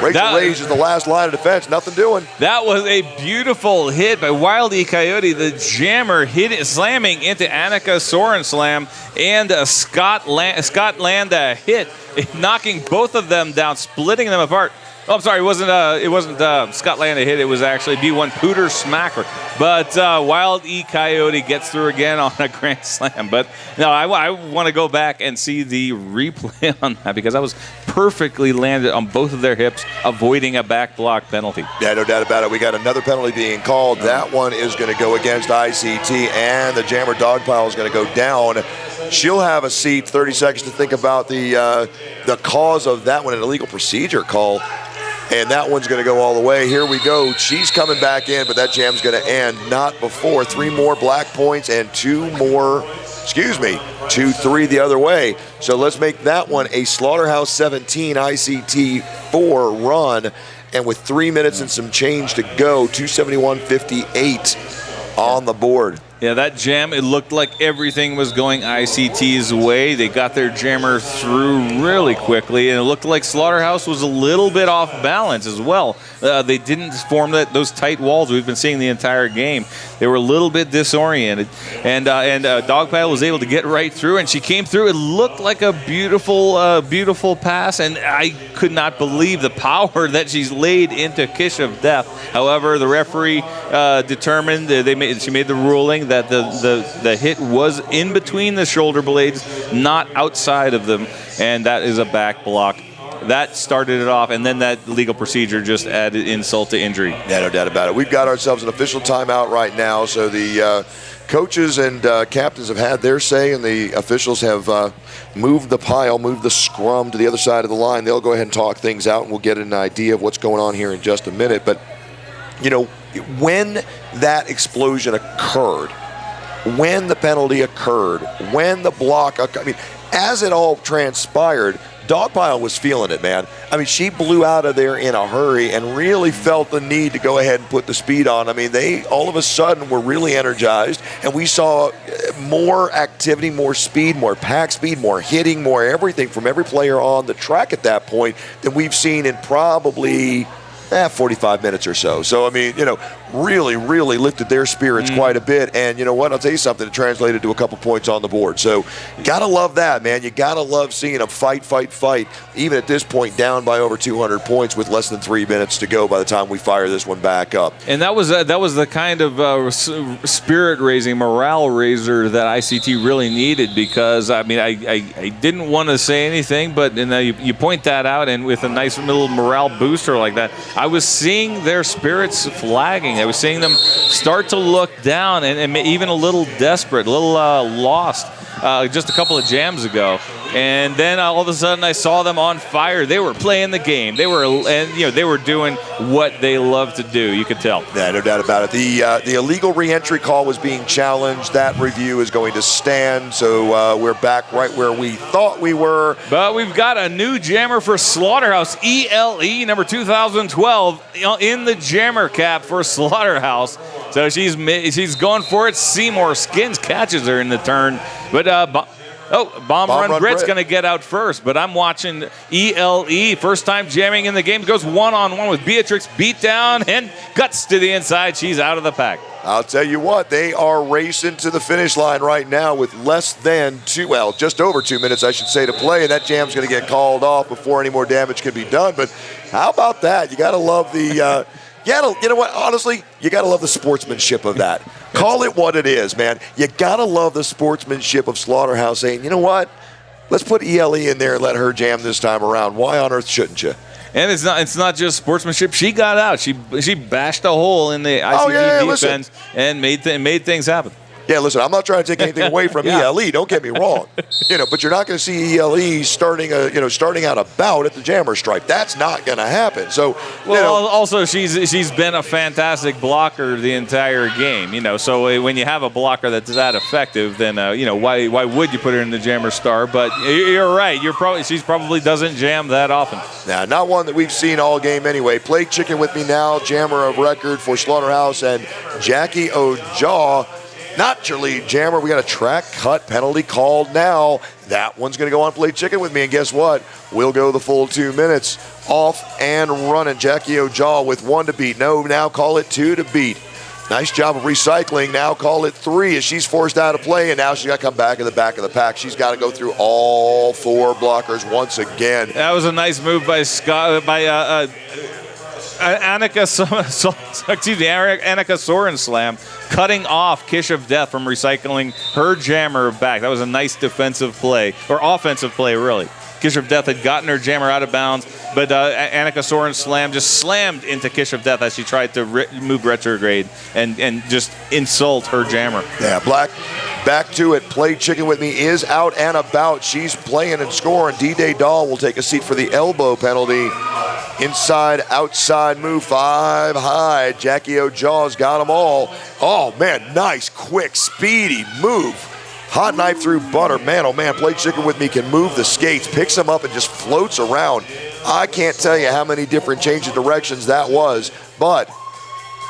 Rachel Rage is the last line of defense. Nothing doing. That was a beautiful hit by Wild E Coyote. The jammer slamming into Annika Sorenslam and Scott Land a hit, knocking both of them down, splitting them apart. Oh, I'm sorry. It wasn't Scott Land a hit. It was actually B1 Pooter Smacker. But Wild E Coyote gets through again on a grand slam. But no, I want to go back and see the replay on that because that was perfectly landed on both of their hips, avoiding a back block penalty. Yeah, no doubt about it. We got another penalty being called. That one is going to go against ICT, and the jammer Dogpile is going to go down. She'll have a seat. 30 seconds to think about the cause of that one, an illegal procedure call. And that one's going to go all the way. Here we go. She's coming back in, but that jam's going to end not before 3 more black points and 2 3 the other way. So let's make that one a Slaughterhouse 17, ICT 4 run. And with 3 minutes and some change to go, 271.58 on the board. Yeah, that jam, it looked like everything was going ICT's way. They got their jammer through really quickly, and it looked like Slaughterhouse was a little bit off balance as well. They didn't form those tight walls we've been seeing the entire game. They were a little bit disoriented, and Dogpile was able to get right through, and she came through. It looked like a beautiful pass, and I could not believe the power that she's laid into Kiss of Death. However, the referee determined she made the ruling that the hit was in between the shoulder blades, not outside of them, and that is a back block. That started it off, and then that legal procedure just added insult to injury. Yeah, no doubt about it. We've got ourselves an official timeout right now, so the coaches and captains have had their say, and the officials have moved the scrum to the other side of the line. They'll go ahead and talk things out, and we'll get an idea of what's going on here in just a minute. But, you know, when that explosion occurred, when the penalty occurred, when the block, I mean, as it all transpired, Dogpile was feeling it, man. I mean, she blew out of there in a hurry and really felt the need to go ahead and put the speed on. I mean, they all of a sudden were really energized, and we saw more activity, more speed, more pack speed, more hitting, more everything from every player on the track at that point than we've seen in probably 45 minutes or so. So, I mean, you know, really lifted their spirits quite a bit. And you know what? I'll tell you something. It translated to a couple points on the board. So, got to love that, man. You got to love seeing them fight. Even at this point, down by over 200 points with less than 3 minutes to go by the time we fire this one back up. And that was the kind of spirit-raising, morale raiser that ICT really needed, because, I mean, I didn't want to say anything, but you point that out, and with a nice little morale booster like that, I was seeing their spirits flagging. I was seeing them start to look down and even a little desperate, a little lost just a couple of jams ago. And then all of a sudden I saw them on fire. They were playing the game. They were doing what they love to do. You could tell. Yeah, no doubt about it. The illegal re-entry call was being challenged. That review is going to stand. So we're back right where we thought we were. But we've got a new jammer for Slaughterhouse, ELE number 2012 in the jammer cap for Slaughterhouse. So she's going for it. Seymour Skins catches her in the turn, but Bomb Run Brit's going to get out first, but I'm watching ELE. First time jamming in the game. Goes one-on-one with Beatrix. Beat down and guts to the inside. She's out of the pack. I'll tell you what, they are racing to the finish line right now with less than just over 2 minutes, I should say, to play, and that jam's going to get called off before any more damage can be done. But how about that? You got to love the... you know what? Honestly, you got to love the sportsmanship of that. Call it what it is, man. You got to love the sportsmanship of Slaughterhouse saying, you know what? Let's put ELE in there and let her jam this time around. Why on earth shouldn't you? And it's not just sportsmanship. She got out. She bashed a hole in the ICT defense and made things happen. Yeah, listen, I'm not trying to take anything away from ELE. Don't get me wrong. But you're not going to see ELE starting out a bout at the jammer stripe. That's not going to happen. So, also she's been a fantastic blocker the entire game. So when you have a blocker that's that effective, then why would you put her in the jammer star? But you're right. She probably doesn't jam that often. Nah, not one that we've seen all game anyway. Play chicken with me now. Jammer of record for Slaughterhouse, and Jackie O'Jaw. Not your lead jammer. We got a track cut penalty called now. That one's going to go on Play Chicken with me. And guess what? We'll go the full 2 minutes. Off and running. Jackie O'Jaw with 1 to beat. No, now call it 2 to beat. Nice job of recycling. Now call it 3 as she's forced out of play. And now she's got to come back in the back of the pack. She's got to go through all 4 blockers once again. That was a nice move by Annika Sorenslam, cutting off Kiss of Death from recycling her jammer back. That was a nice defensive play, or offensive play, really. Kiss of Death had gotten her jammer out of bounds, but Annika Sorenslam just slammed into Kiss of Death as she tried to move retrograde and just insult her jammer. Yeah, Black, back to it. Play Chicken with me is out and about. She's playing and scoring. D-Day Doll will take a seat for the elbow penalty. Inside, outside move, 5 high. Jackie O'Jaw's got them all. Oh, man, nice, quick, speedy move. Hot knife through butter. Man, oh, man, Play Chicken with me can move the skates, picks them up, and just floats around. I can't tell you how many different change of directions that was, but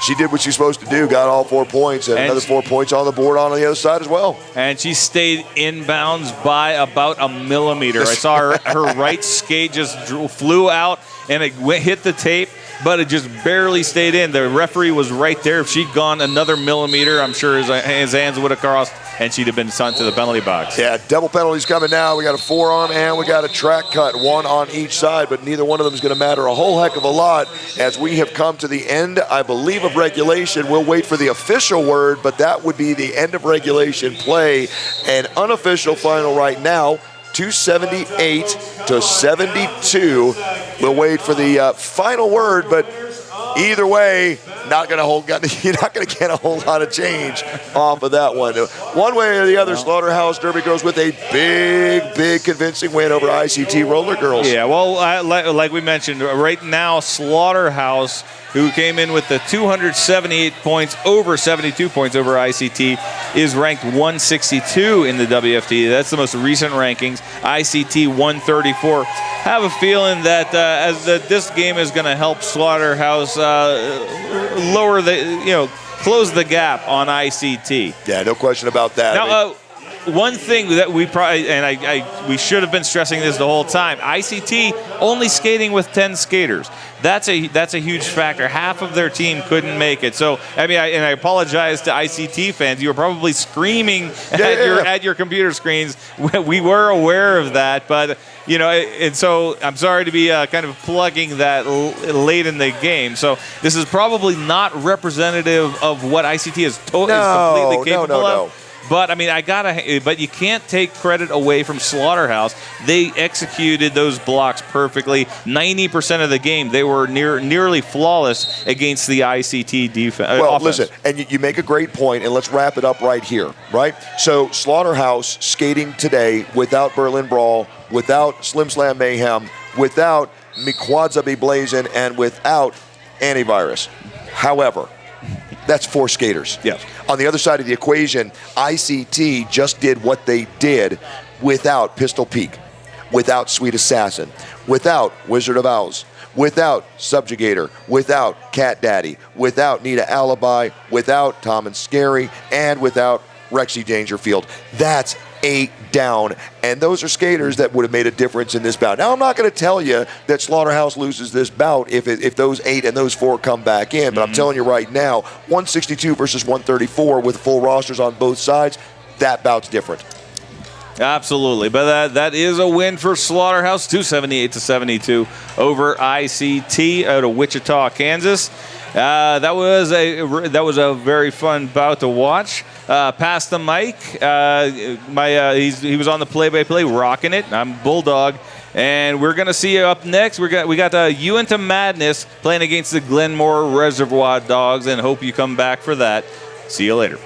she did what she's supposed to do, got all 4 points, and another 4 points on the board on the other side as well. And she stayed inbounds by about a millimeter. I saw her right skate just flew out, and it hit the tape, but it just barely stayed in. The referee was right there. If she'd gone another millimeter, I'm sure his hands would have crossed, and she'd have been sent to the penalty box. Yeah, double penalties coming now. We got a forearm and we got a track cut, one on each side, but neither one of them is going to matter a whole heck of a lot as we have come to the end, I believe, of regulation. We'll wait for the official word, but that would be the end of regulation play. An unofficial final right now, 278 to 72. We'll wait for the final word, but either way, you're not going to get a whole lot of change off of that one. One way or the other, Slaughterhouse Derby Girls with a big convincing win over ICT Roller Girls. Yeah, well, like we mentioned, right now, Slaughterhouse, who came in with the 278 points, over 72 points over ICT, is ranked 162 in the WFT. That's the most recent rankings. ICT 134. Have a feeling that this game is going to help Slaughterhouse lower close the gap on ICT. Yeah, no question about that. Now, one thing that we probably, and we should have been stressing this the whole time, ICT only skating with 10 skaters. That's a huge factor. Half of their team couldn't make it. So, I mean, I apologize to ICT fans. You were probably screaming at your computer screens. We were aware of that, but, and so I'm sorry to be kind of plugging that late in the game. So this is probably not representative of what ICT is completely capable of. But I mean, but you can't take credit away from Slaughterhouse. They executed those blocks perfectly. 90% of the game, they were nearly flawless against the ICT defense. Well, offense. listen, and you make a great point, and let's wrap it up right here, right? So Slaughterhouse skating today without Berlin Brawl, without Slim Slam Mayhem, without Mikwadza Be Blazin', and without Antivirus. However, that's 4 skaters. Yes. On the other side of the equation, ICT just did what they did without Pistol Peak, without Sweet Assassin, without Wizard of Oz, without Subjugator, without Cat Daddy, without Nita Alibi, without Tom and Scary, and without Rexy Dangerfield. That's 8 down, and those are skaters that would have made a difference in this bout. Now, I'm not going to tell you that Slaughterhouse loses this bout if those 8 and those 4 come back in, but I'm telling you right now, 162 versus 134 with full rosters on both sides, that bout's different. Absolutely, but that is a win for Slaughterhouse, 278 to 72 over ICT out of Wichita, Kansas. That was a very fun bout to watch. Pass the mic. He was on the play-by-play, rocking it. I'm Bulldog, and we're gonna see you up next. We got Uinta Madness playing against the Glenmore Reservoir Dogs, and hope you come back for that. See you later.